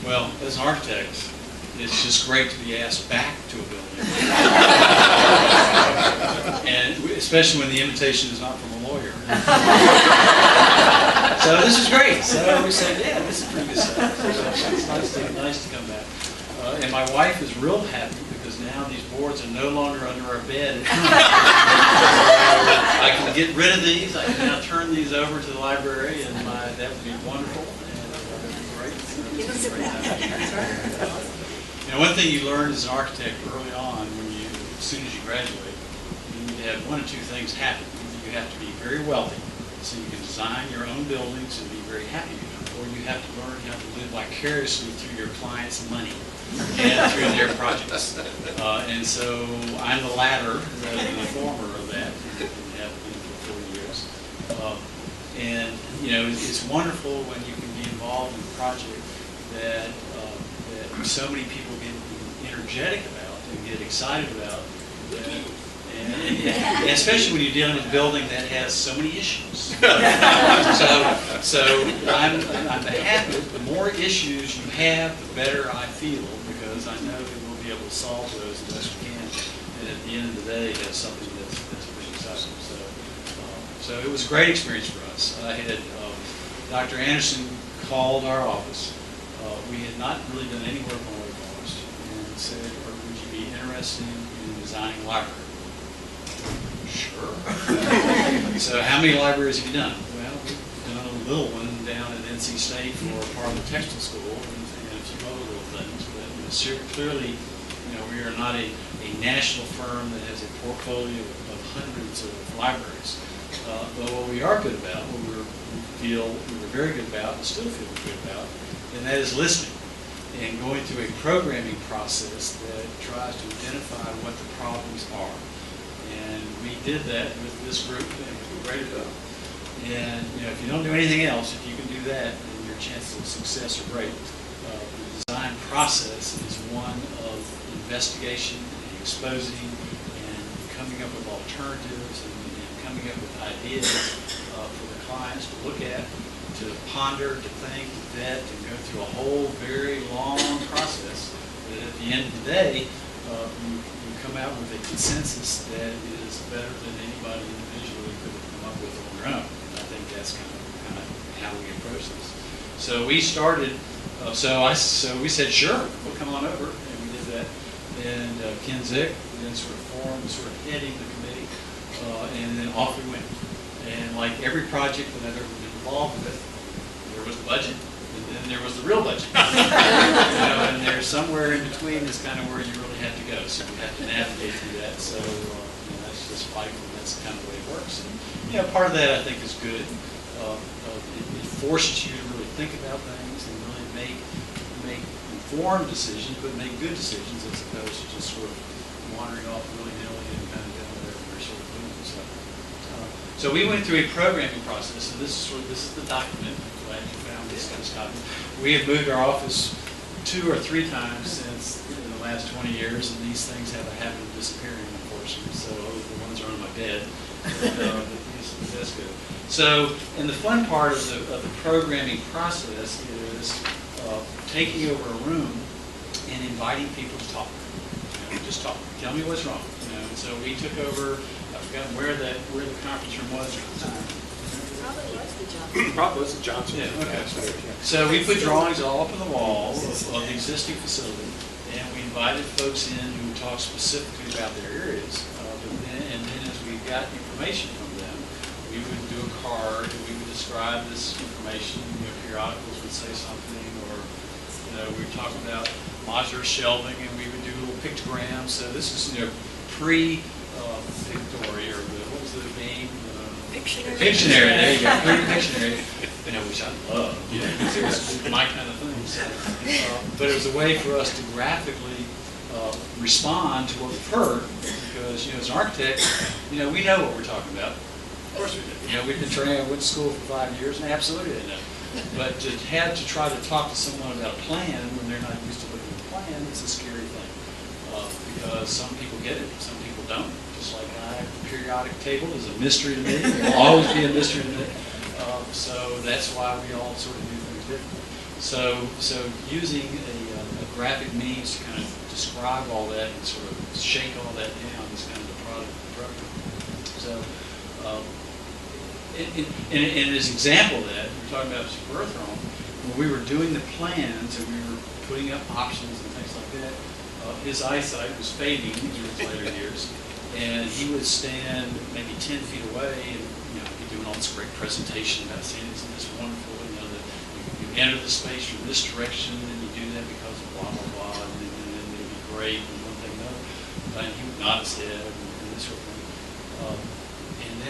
Well, as an architect, it's just great to be asked back to a building. And especially when the invitation is not from a lawyer. So this is great. So we said, yeah, this is pretty good stuff. So it's nice to come back. And my wife is real happy because now these boards are no longer under our bed. I can get rid of these. I can now turn these over to the library, and that would be wonderful. You know, one thing you learn as an architect early on, as soon as you graduate, you need to have one or two things happen. You have to be very wealthy, so you can design your own buildings and be very happy, or you have to learn how to live vicariously through your clients' money and through their projects. And so I'm the latter rather than the former of that, and have been for 4 years. And you know, it's wonderful when you can be involved in a project that so many people get energetic about and get excited about, and especially when you're dealing with a building that has so many issues. So I'm happy. The more issues you have, the better I feel, because I know that we'll be able to solve those the best we can, and at the end of the day, have something that's pretty exciting. So it was a great experience for us. I had Dr. Anderson called our office. We had not really done any work on Wake Forest, and said, would you be interested in designing a library? Sure. So how many libraries have you done? Well, we've done a little one down at NC State for part of the textile school, and a few other little things, but clearly, you know, we are not a national firm that has a portfolio of hundreds of libraries. But what we are good about, what we were very good about, and still feel good about, and that is listening and going through a programming process that tries to identify what the problems are. And we did that with this group, and we're great about it. And you know, if you don't do anything else, if you can do that, then your chances of success are great. The design process is one of investigation and exposing and coming up with alternatives and coming up with ideas for the clients to look at, to ponder, to think, to vet, to go through a whole very long process that at the end of the day, you come out with a consensus that is better than anybody individually could have come up with on their own. And I think that's kind of how we approach this. So we started, so we said, sure, we'll come on over, and we did that. And Ken Zick then sort of formed, sort of heading the committee, and then off we went. And like every project that I've ever been involved with, there was the budget, and then there was the real budget. You know, and there's somewhere in between is kind of where you really have to go. So you have to navigate through that. So you know, that's just life, and that's kind of the way it works. And you know, part of that I think is good. It forces you to really think about things and really make informed decisions, but make good decisions as opposed to just sort of wandering off willy-nilly and kind of doing whatever you're sort of doing. So we went through a programming process, and this is the document. I'm glad you found this copy. We have moved our office 2 or 3 times since in the last 20 years, and these things have a habit of disappearing, unfortunately. So the ones are on my bed, but that's good. So, and the fun part of the programming process is taking over a room and inviting people to talk. You know, just talk. Tell me what's wrong. You know, and so we took over. I've forgotten where the conference room was at the time. Probably was Probably was the Johnson. the Johnson. Yeah, okay. So we put drawings all up on the wall of the existing facility, and we invited folks in who talk specifically about their areas. And then as we got information from them, we would do a card and we would describe this information. Periodicals would say something, or we would talk about modular shelving, and we would do little pictograms. So this is pre-Pictory, or what was the name? Pictionary. Pictionary. There you go. Pre-Pictionary. Which I love. It was my kind of thing. So, but it was a way for us to graphically respond to what we've heard, because as an architect, we know what we're talking about. Of course we do. We've been trained. I went to school for 5 years, and absolutely didn't know. But to have to try to talk to someone about a plan when they're not used to looking at a plan, it's a scary thing. Because some people get it, some people don't. Just like the periodic table is a mystery to me. It will always be a mystery to me. So that's why we all sort of do things differently. So using a graphic means to kind of describe all that and sort of shake all that down is kind of the product of the program. So, and as an example of that, we're talking about Mr. Bertram, when we were doing the plans and we were putting up options and things like that, his eyesight was fading in his later years, and he would stand maybe 10 feet away and be doing all this great presentation about saying isn't this wonderful, that you enter the space from this direction and you do that because of blah, blah, blah, and then it'd be great, and one thing, another. And he would nod his head and this sort of thing.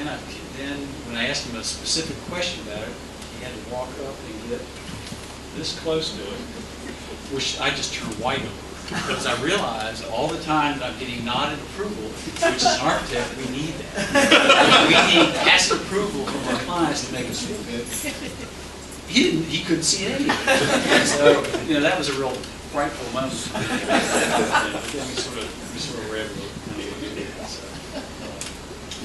And then when I asked him a specific question about it, he had to walk up and get this close to it, which I just turned white over. Because I realized all the time that I'm getting nodded approval, which as an architect, we need that. We need tacit approval from our clients to make us feel good. He couldn't see any of it. So, that was a real frightful moment. We sort of were able to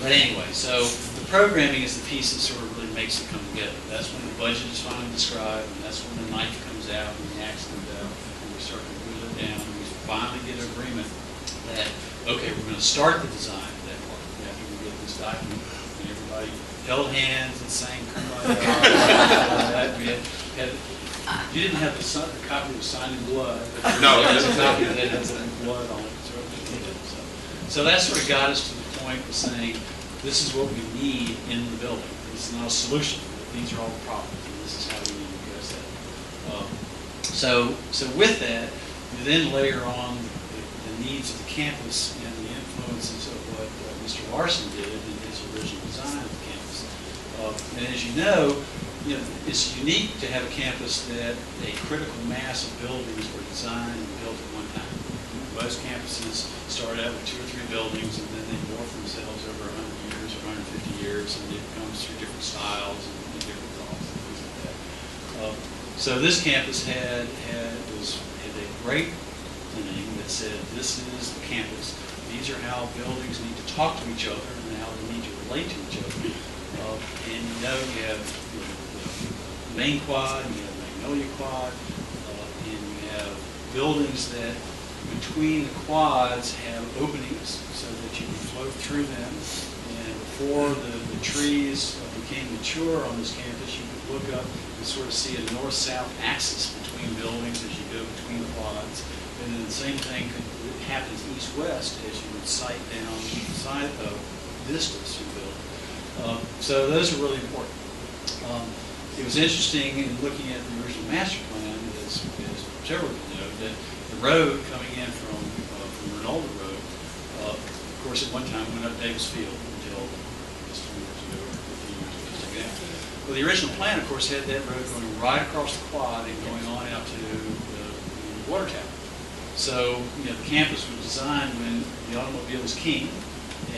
but anyway, so the programming is the piece that sort of really makes it come together. That's when the budget is finally described, and that's when the knife comes out and the axe comes out, and we start to whittle it down, and we finally get an agreement that, okay, we're going to start the design of that part after we get this document, and everybody held hands and sang Kumbaya. You didn't have the copy that was signed in blood, but no, there's a copy that has blood on it. So that sort of got us to the point of saying, this is what we need in the building. This is not a solution, but these are all the problems, and this is how we need to address that. So with that, you then layer on the needs of the campus and the influences of what Mr. Larsen did in his original design of the campus. And as you know, it's unique to have a campus that a critical mass of buildings were designed and built at one time. Most campuses start out with 2 or 3 buildings, and then they morph themselves over 100 years or 150 years, and it comes through different styles and different thoughts and things like that. So this campus had a great thing that said, this is the campus. These are how buildings need to talk to each other and how they need to relate to each other. And you have the main quad, and you have Magnolia quad, and you have buildings that between the quads have openings so that you can flow through them. And before the trees became mature on this campus, you could look up and sort of see a north-south axis between buildings as you go between the quads. And then the same thing happens east-west as you would sight down the side of vistas you build. So those are really important. It was interesting in looking at the original master plan, as several of you know, that the road coming in from Rinaldi Road, of course, at one time went up Davis Field until just 20 years ago, or 15 years ago, something like that. Well, the original plan, of course, had that road going right across the quad and going on out to the water tower. So, the campus was designed when the automobile was king,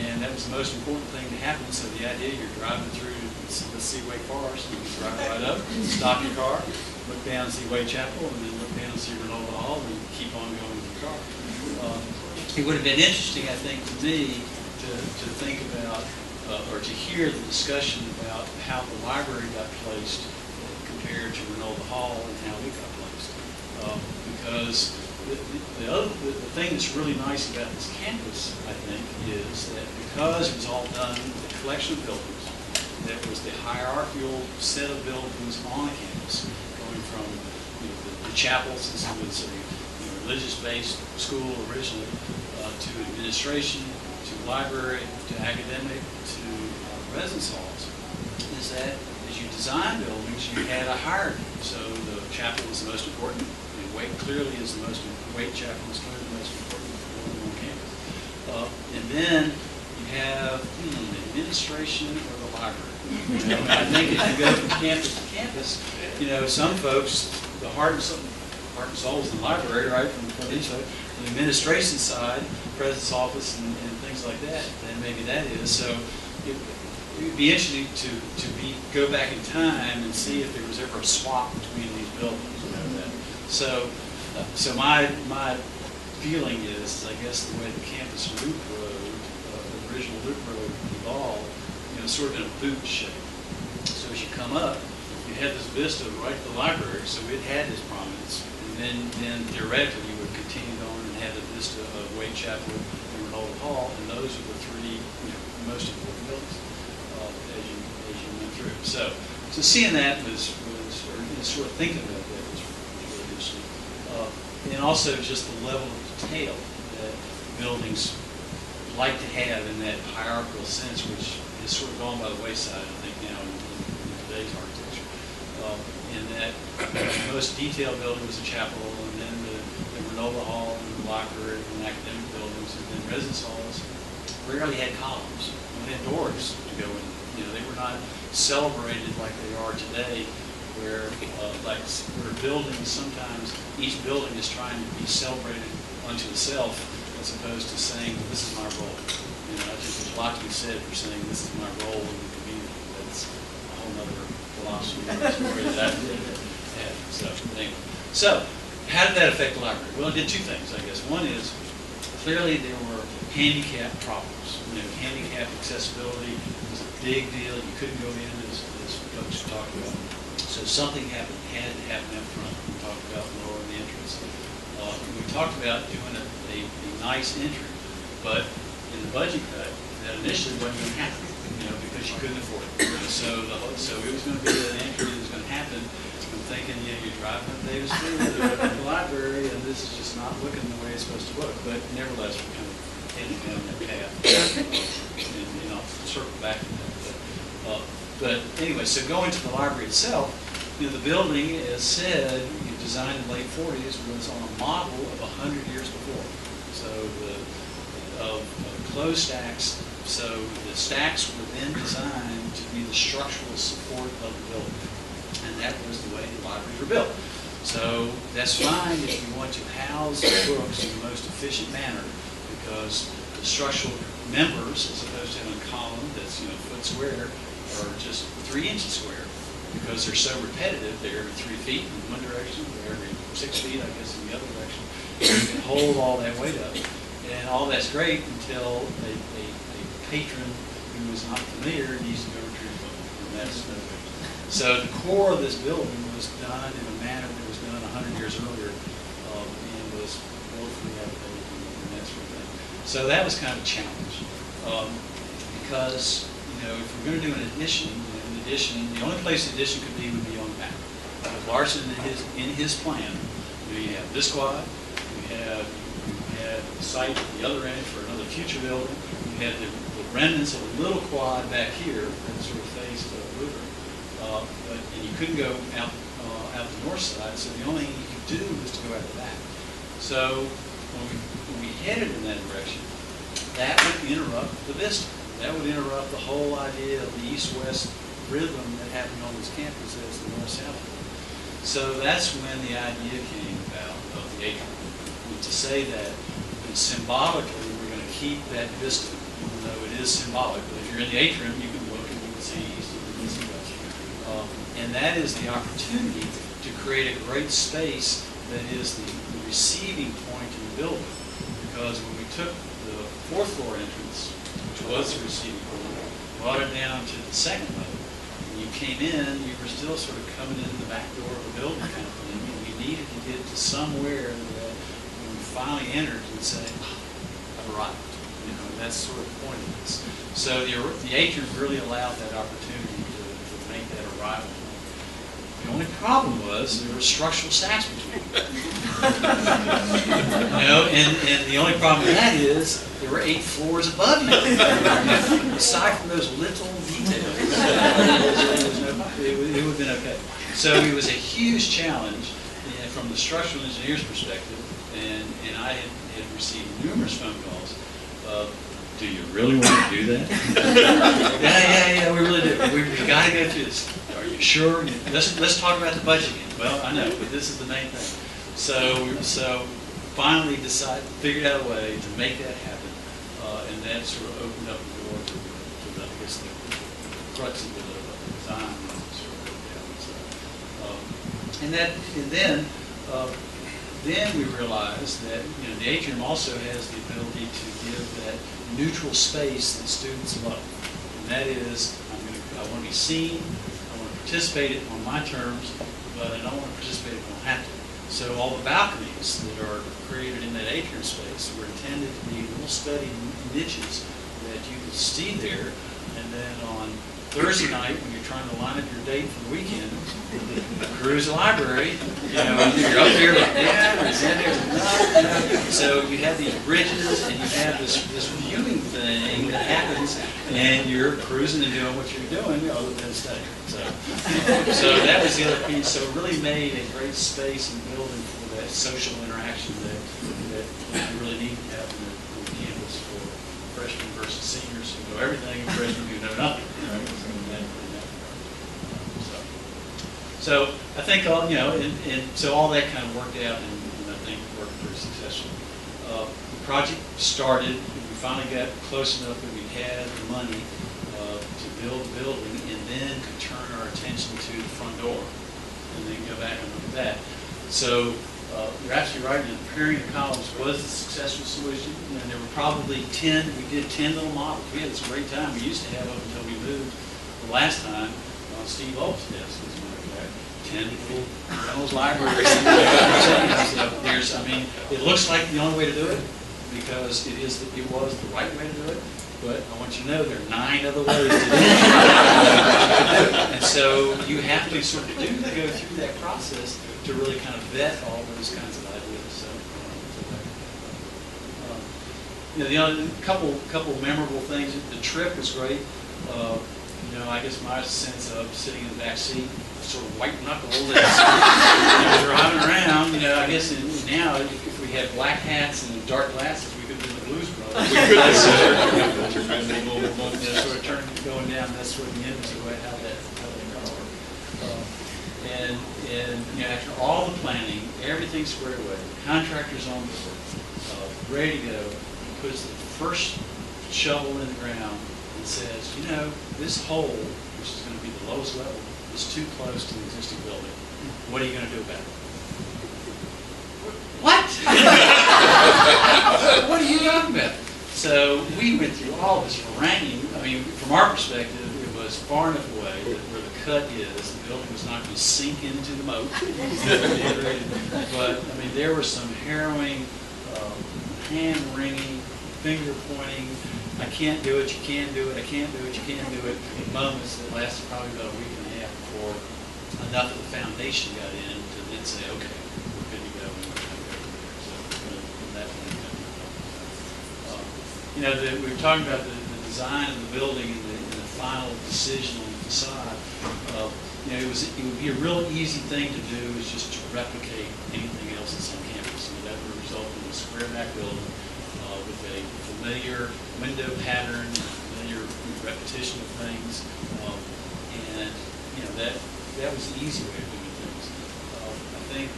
and that was the most important thing to happen. So the idea, you're driving through the Seaway Forest, you can drive right up, stop your car, look down and see Whitechapel, and then look down and see Rinaldi Hall, and keep on going with your car. It would have been interesting, I think, to me, to think about, or to hear the discussion about how the library got placed compared to Rinaldi Hall and how we got placed. Because the thing that's really nice about this campus, I think, is that because it was all done with a collection of buildings, that was the hierarchical set of buildings on the campus, going from the chapels, and some would say, religious-based school originally, to administration, to library, to academic, to residence halls, is that as you design buildings, you had a hierarchy. So the chapel was the most important. Waite clearly is the most, Waite Chapel is clearly the most important building on campus. And then you have the administration or the library. You know, I think if you go from campus to campus, you know, some folks, the heart and soul is in the library, right, from the inside. The administration side, president's office and things like that, then maybe that is. So it would be interesting to go back in time and see if there was ever a swap between these buildings. You know, that. So my feeling is, I guess, the way the campus loop road, the original loop road evolved, you know, sort of in a boot shape. So as you come up, you had this vista right to the library, so it had this prominence. And then theoretically, you would continue on and have the vista of Waite Chapel and Reynolda Hall, and those are the three, you know, most important buildings as you went through. So seeing that was or sort of thinking about that was really interesting. And also just the level of detail that buildings like to have in that hierarchical sense, which is sort of gone by the wayside, I think, now in today's architecture. In that the most detailed building was the chapel, and then the Reynolda Hall, and the library, and academic buildings, and then residence halls rarely had columns. They had doors to go in. You know, they were not celebrated like they are today, where buildings, sometimes each building is trying to be celebrated unto itself, as opposed to saying, this is my role. You know, I think there's a lot to be said for saying, this is my role in the community. That's a whole other philosophy or that. Yeah, so, anyway. So, how did that affect the library? Well, it did two things, I guess. One is, clearly there were handicap problems. You know, handicap accessibility was a big deal. You couldn't go in, as folks talked about. So something had to happen up front. We talked about lowering the entrance. We talked about doing a nice entry, but in the budget cut, that initially wasn't going to happen, you know, because you couldn't afford it. So it was going to be an entry that was going to happen. I'm thinking, you know, you're driving up Davis Street, you're looking at the library, and this is just not looking the way it's supposed to look. But nevertheless, we're kind of heading down that path. And I'll circle back to that. But anyway, so going to the library itself, you know, the building, as said, designed in the late 40s, was on a model of 100 years before. So of closed stacks. So the stacks were then designed to be the structural support of the building. And that was the way the libraries were built. So that's fine if you want to house the books in the most efficient manner, because the structural members, as opposed to having a column that's, you know, foot square, are just 3 inches square, because they're so repetitive. They're every 3 feet in one direction, they're every 6 feet, I guess, in the other direction. You can hold all that weight up. And all that's great until a patron who is not familiar needs to go retrieve a book. And that's no good. So the core of this building was done in a manner that was done 100 years earlier, and was woefully outdated and that sort of thing. So that was kind of a challenge, because, you know, if we're going to do an addition, the only place the addition could be would be on the back. With Larsen in his plan, you have this quad, you had the site at the other end for another future building, you had the remnants of a little quad back here that sort of faced the river, and you couldn't go out the north side, so the only thing you could do was to go out the back. So when we headed in that direction, that would interrupt the vista. That would interrupt the whole idea of the east-west rhythm that happened on this campus as the north-south. So that's when the idea came about of the atrium. To say that symbolically we're going to keep that vista, even though it is symbolic. But if you're in the atrium, you can look and you can see east and you can see west. And that is the opportunity to create a great space that is the receiving point in the building. Because when we took the 4th floor entrance, which was the receiving point, brought it down to the 2nd level, when you came in, you were still sort of coming in the back door of the building kind of thing. And we needed to get to somewhere that when we finally entered, you'd say, I've arrived. You know, that's sort of the point of this. So the atrium really allowed that opportunity to make that arrival point. The only problem was there were structural stacks between them. And the only problem with that is there were 8 floors above you. Aside from those little details, it would have been okay. So it was a huge challenge from the structural engineer's perspective, and I had received numerous phone calls of, do you really want to do that? yeah, we really do. We got to go through this. Are you sure? Let's talk about the budget again. Well, I know, but this is the main thing. So finally figured out a way to make that happen, and that sort of opened up the door to the, I guess, the crux of the design. Then we realized that the atrium also has the ability to give that neutral space that students love, and that is I want to be seen, I want to participate on my terms, but I don't want to participate if I don't have to. So all the balconies that are created in that atrium space were intended to be little study niches that you could see there, and then on Thursday night, when you're trying to line up your date for the weekend, cruise the library, you're up there like, yeah, there's in there, so you have these bridges, and you have this viewing thing that happens, and you're cruising and doing what you're doing other than studying. So that was the other piece. So it really made a great space and building for that social interaction that you really need to have on the campus for freshmen versus seniors who know everything and freshmen who know nothing. So I think and so all that kind of worked out, and I think worked pretty successfully. The project started. We finally got close enough that we had the money to build the building, and then could turn our attention to the front door, and then go back and look at that. So you're absolutely right. Pairing the columns was a successful solution, and there were probably 10. We did 10 little models. We had this great time. We used to have up until we moved the last time on Steve Oak's desk. 10 little Reynolds libraries. So it looks like the only way to do it because it was the right way to do it. But I want you to know there are 9 other ways to do it. And so you have to sort of go through that process to really kind of vet all those kinds of ideas. So, the other couple memorable things. The trip was great. I guess my sense of sitting in the back seat, sort of white knuckle, driving around. I guess now if we had black hats and dark glasses, we could have been the Blues Brothers. Sort of turning, going down. That's sort of the image of how that worked. And after all the planning, everything's squared away. The contractor's on board, ready to go. He puts the first shovel in the ground and says, this hole, which is going to be the lowest level, is too close to the existing building. What are you going to do about it? What? What are you talking about? So we went through all this haranguing. From our perspective, it was far enough away that where the cut is, the building was not going to sink into the moat. But there was some harrowing, hand-wringing, finger-pointing, I can't do it, you can't do it, I can't do it, you can't do it, moments that lasted probably about a week and a half before enough of the foundation got in to then say, okay, we're good to go, and we're going to go from there. So from that point, we were talking about the design of the building and the final decision on the facade. It would be a real easy thing to do is just to replicate anything else that's on campus. That would result in a square back building with a familiar window pattern, familiar repetition of things, and that was the easy way of doing things. I think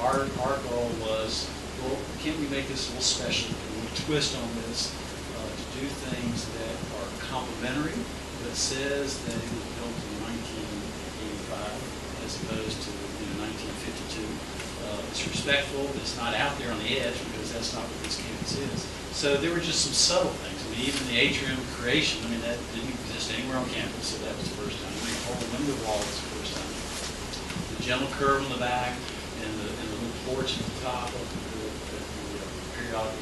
our goal was, well, can't we make this a little special? Can we twist on this to do things that are complementary, but says that it was built in 1985 as opposed to 1952. It's respectful. It's not out there on the edge because that's not what this campus is. So there were just some subtle things. Even the atrium creation, that didn't exist anywhere on campus, so that was the first time. The whole window wall was the first time. The gentle curve on the back and the little porch at the top of the periodical.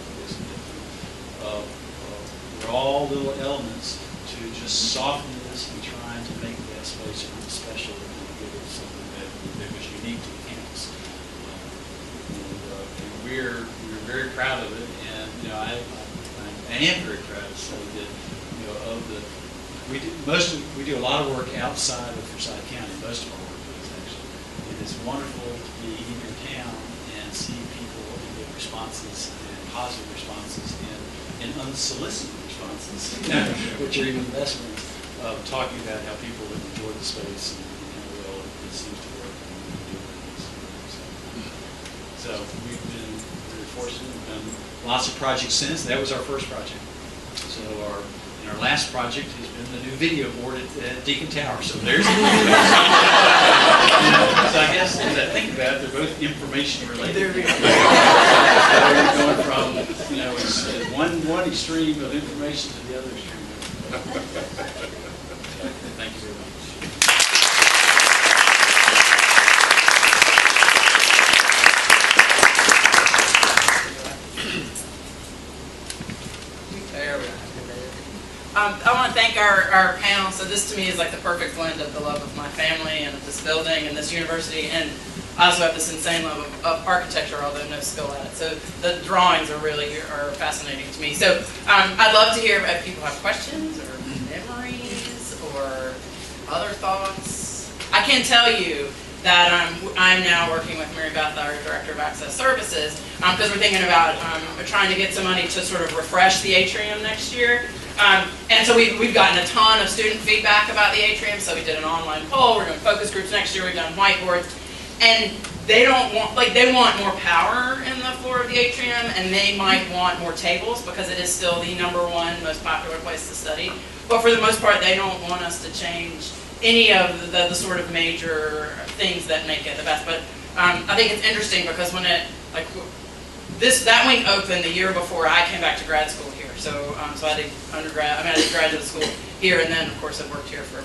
They're all little elements to just soften this and trying to make that space really special and give it something that unique to the campus. And we're very proud of it, and I am very proud to say that of the we do a lot of work outside of Forsyth County. Most of our work is actually. It is wonderful to be in your town and see people and get responses and positive responses and unsolicited responses, which are even the best ones, of talking about how people have enjoyed the space and how well it seems to work. So we've been very fortunate. We've done lots of projects since. That was our first project. So our last project has been the new video board at Deacon Tower. So there's so I guess as I think about it, they're both information related. They're going from it's one extreme of information to the other extreme. Thank you very much. I want to thank our panel. So this to me is like the perfect blend of the love of my family and of this building and this university, and I also have this insane love of architecture, although no skill at it. So the drawings are fascinating to me. So I'd love to hear if people have questions or memories or other thoughts. I can tell you that I'm now working with Mary Beth, our Director of Access Services, because we're thinking about trying to get some money to sort of refresh the atrium next year. And so we've gotten a ton of student feedback about the atrium, so we did an online poll. We're doing focus groups next year. We've done whiteboards. And they want more power in the floor of the atrium, and they might want more tables because it is still the #1 most popular place to study. But for the most part, they don't want us to change any of the sort of major things that make it the best. But I think it's interesting because when that wing opened the year before I came back to grad school here. So I did I did graduate school here, and then of course I've worked here for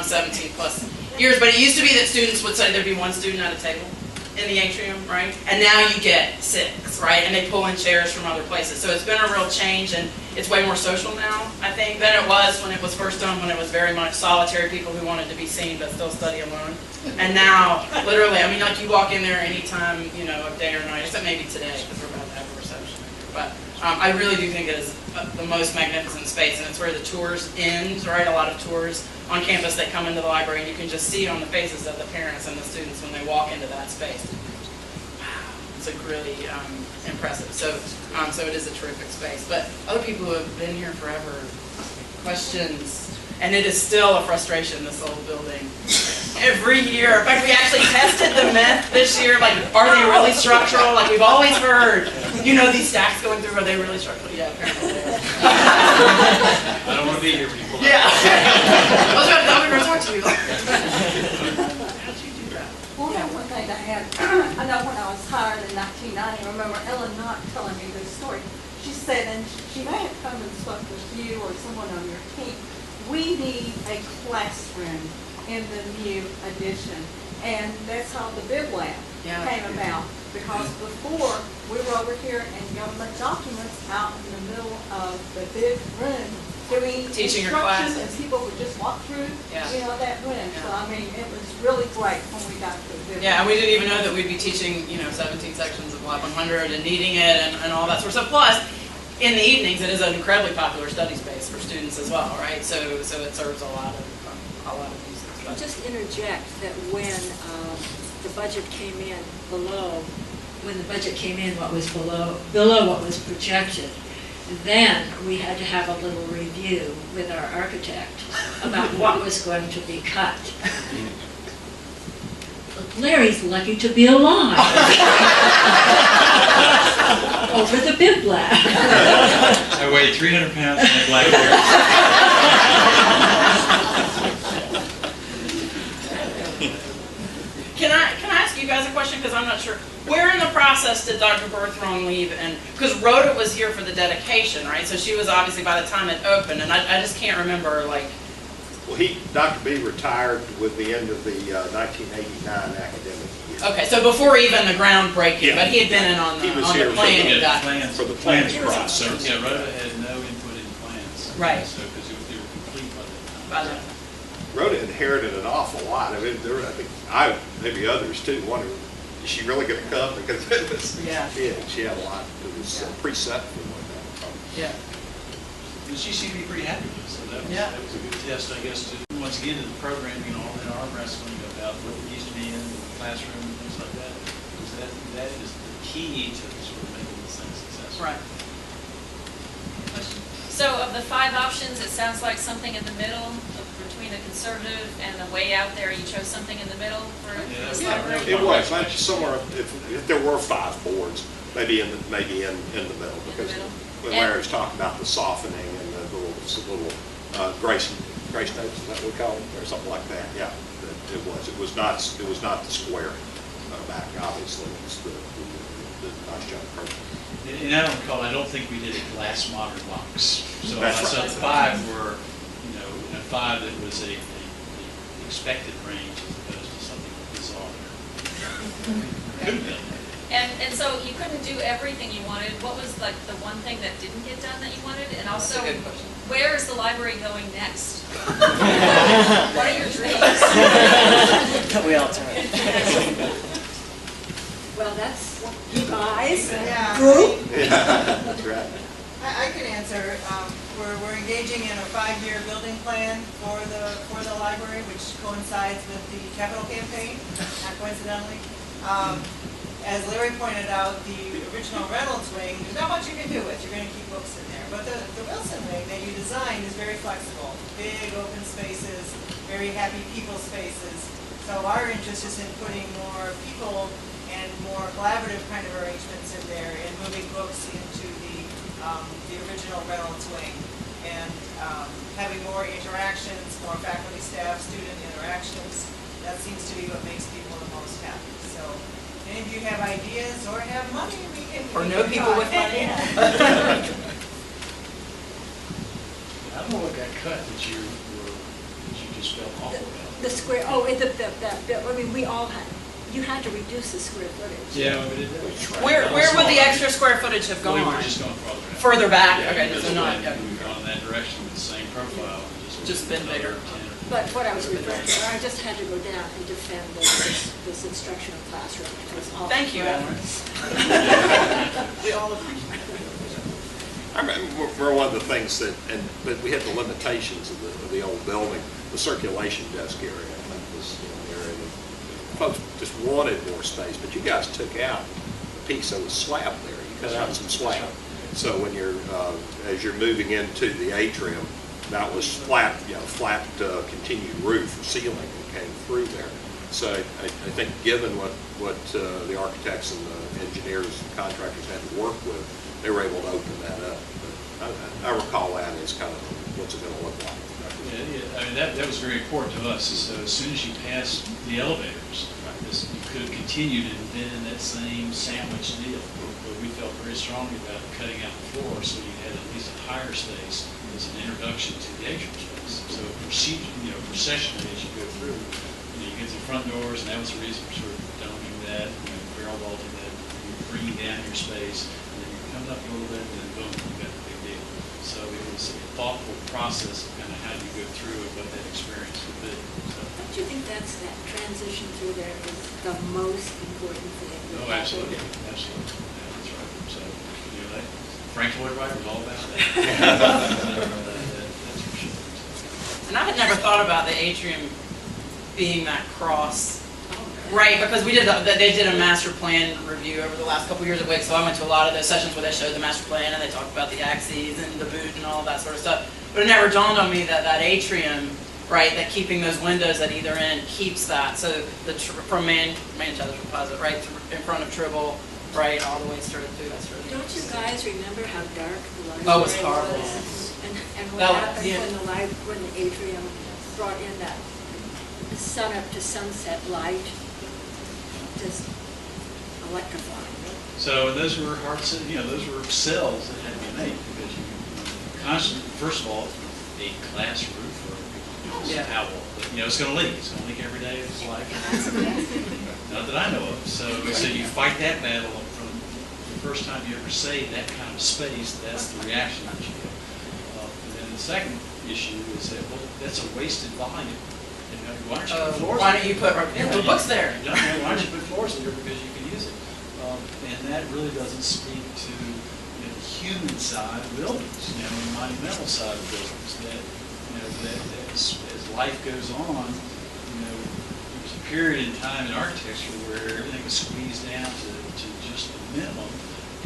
17 plus years. But it used to be that students would say there'd be one student at a table in the atrium, right? And now you get 6, right? And they pull in chairs from other places. So it's been a real change, and it's way more social now, I think, than it was when it was first done, when it was very much solitary people who wanted to be seen but still study alone. And now, literally, you walk in there anytime, of day or night, except maybe today because we're about to have a reception. But I really do think it is the most magnificent space, and it's where the tours end, right? A lot of tours on campus that come into the library, and you can just see on the faces of the parents and the students when they walk into that space. Wow, it's really impressive. So it is a terrific space. But other people who have been here forever, questions, and it is still a frustration, this old building. Every year. In fact, we actually tested the myth this year. Are they really structural? We've always heard, these stacks going through, are they really structural? Yeah, apparently they are. I don't want to be here when you pull out. Yeah. I was going to talk to you. How'd you do that? Well, one thing I had, I know when I was hired in 1990, I remember Ellen Knott telling me this story. She said, and she may have come and spoke with you or someone on your team, we need a classroom in the new addition. And that's how the Bib Lab came about. Because before, we were over here in government documents out in the middle of the big room doing teaching your instructions, classes. and people would just walk through, that room. Yeah. So, it was really great when we got to the Bib Lab. Yeah, and we didn't even know that we'd be teaching, 17 sections of Lab 100 and needing it and all that sort of stuff. Plus, in the evenings, it is an incredibly popular study space for students as well, right? So it serves a lot of uses. I'll just interject that when the budget came in below what was below what was projected, then we had to have a little review with our architect about what was going to be cut. Larry's lucky to be alive. Over the Bib Lab. I weigh 300 pounds in my black hair. Can I ask you guys a question? Because I'm not sure. Where in the process did Dr. Berthrone leave? And because Rhoda was here for the dedication, right? So she was obviously by the time it opened, and I just can't remember Well, Dr. B retired with the end of the 1989 academic year. Okay, so before even the groundbreaking, Yeah. but he had been in on the planning document. For the planning process. process. Yeah, Rhoda had no input in plans. Right. So because they were complete by that time. By then. Rhoda had inherited an awful lot. I mean, I think maybe others too, wonder, is she really going to come? Because it was, Yeah. she had a lot. It was preset for one that. Yeah. And she seemed to be pretty happy with it, so that was a good test, I guess, to, once again, to the programming and all that arm wrestling about what it needs to be in the classroom and things like that. Because that is the key to sort of making this thing successful. Right. So of the 5 options, it sounds like something in the middle, between the conservative and the way out there, you chose something in the middle for this library? It was, somewhere, if there were 5 boards, maybe in the middle, because when Larry was talking about the softening and the little grace notes, is that what we call it, or something like that, yeah, it was not the square back, obviously, it's the nice jump curve. And I don't recall, I don't think we did a glass modern box. So That's so right. 5 were, you know, and 5 that was a expected range as opposed to something bizarre. Could have been. And so you couldn't do everything you wanted. What was like the one thing that didn't get done that you wanted? And also, That's a good question. where is the library going next? What are your dreams? We all turn. Well, that's you guys. Yeah. Group. Yeah, that's right. I can answer. We're engaging in a 5-year building plan for the library, which coincides with the capital campaign, not coincidentally. As Larry pointed out, the original Reynolds wing, there's not much you can do with. You're going to keep books in there. But the Wilson wing that you designed is very flexible. Big open spaces, very happy people spaces. So our interest is in putting more people and more collaborative kind of arrangements in there and moving books into the original Reynolds wing and having more interactions, more faculty, staff, student interactions. That seems to be what makes people the most happy. So if you have ideas or have money, we can. Or know people with money. I don't know what got cut that you just felt awful about. The square, I mean, we all had, you had to reduce the square footage. Yeah, but Where would the extra square footage have We gone? were just going farther Further down. back? Yeah, Okay, because so not, we've gone in that direction with the same profile. and Just been bigger. But what I was referring to, I just had to go down and defend this instructional classroom. It was all. Thank you, Ellen. We all appreciate it. I remember one of the things but we had the limitations of the old building, the circulation desk area. I think was an area that folks just wanted more space, but you guys took out a piece that was slab there. You cut out some slab. So when as you're moving into the atrium, that was flat continued roof or ceiling that came through there. So I think given what the architects and the engineers and contractors had to work with, they were able to open that up. But I recall that as kind of what's it going to look like. Yeah, I mean, that was very important to us. So as soon as you passed the elevators, you could have continued and been in that same sandwich deal. But we felt very strongly about cutting out the floor so you had at least a higher space as an introduction to the atrium space. So processionally as you go through, you get to the front doors, and that was the reason for sort of doming that, barrel vaulting that, you're bringing down your space, and then you're coming up a little bit, and then boom, you got the big deal. So it was a thoughtful process of kind of how you go through and what that experience would be. So, Don't you think that transition through there is the most important thing? oh, absolutely, absolutely. Yeah, that's right. So, Frank Lloyd Wright was all about that. That's for sure. And I had never thought about the atrium being that cross. Right, because they did a master plan review over the last couple years at Wake, so I went to a lot of those sessions where they showed the master plan and they talked about the axes and the boot and all that sort of stuff. But it never dawned on me that atrium, right, that keeping those windows at either end keeps that. So from Manchester's Plaza, right, in front of Tribble, right, all the way straight through that sort of. Don't you guys remember how dark the library was? Oh, it was horrible. And what That was- happened yeah. when the atrium brought in that sun up to sunset light? Just electrifying. So those were those were cells that had to be made because you constantly, first of all, a glass roof or how it's going to leak. It's going to leak every day of its life. Not that I know of. So you fight that battle from the first time you ever save that kind of space. That's the reaction that you get. And then the second issue is that that's a wasted volume. Why don't you put floors? Why don't you put the books there? Why don't you put floors there, because you can use it. And that really doesn't speak to the human side of buildings, the monumental side of buildings, that, that as life goes on, there's a period in time in architecture where everything is squeezed down to just the minimum,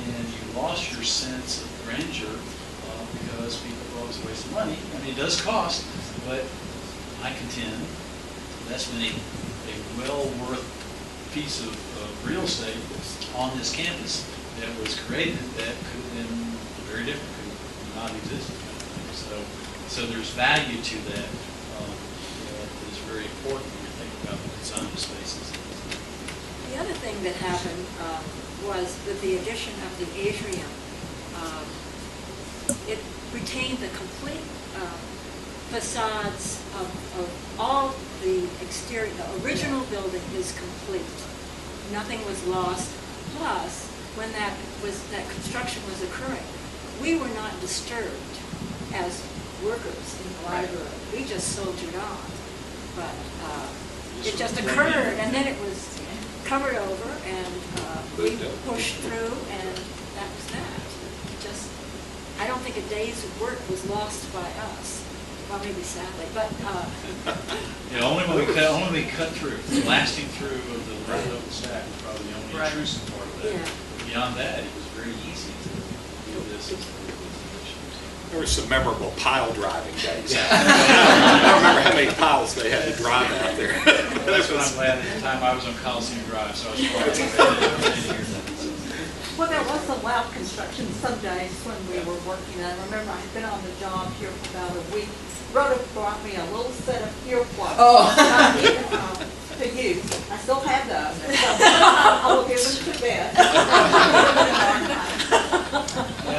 and you lost your sense of grandeur because people thought it was a waste of money. I mean, it does cost, but I contend that's been a well worth piece of real estate on this campus that was created that could have been very different, could not exist. So there's value to that that is very important when you think about the design of spaces. The other thing that happened was with the addition of the atrium, it retained the complete facades of all the exterior. The original building is complete. Nothing was lost. Plus, when that construction was occurring, we were not disturbed as workers in the library. We just soldiered on. But it just occurred, and then it was covered over, and we pushed through, and that was that. I don't think a day's work was lost by us. Well, maybe sadly, but only when we cut through, lasting through of the red oak stack was probably the only intrusive part of that. Yeah. But beyond that, it was very easy to do this. There were some memorable pile driving days. I don't remember how many piles they had to drive out there. That's what I'm glad at the time I was on Coliseum Drive, so I was far away. Well, there was some loud construction some days when we were working. I remember I had been on the job here for about a week. Rhoda brought me a little set of earplugs to use. I still have those. So I will give them to Beth.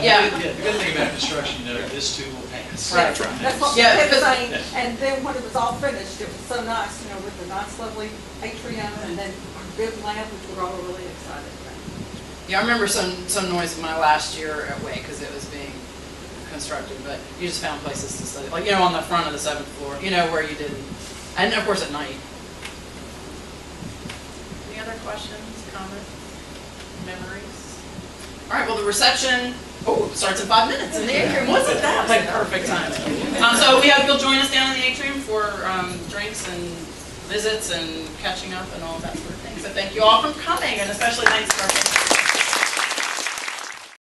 The good thing about construction, this too will pass. Right. That's what we kept saying. And then when it was all finished, it was so nice, with the nice, lovely atrium and then our big lamp, which we were all really excited about. Yeah, I remember some noise in my last year at Wake because it was being constructed, but you just found places to study, like on the front of the 7th floor, where you didn't, and of course at night. Any other questions, comments, memories? All right, well the reception starts in 5 minutes in the atrium. Wasn't that like perfect timing? So we hope you'll join us down in the atrium for drinks and visits and catching up and all that sort of thing. So thank you all for coming, and especially thanks to our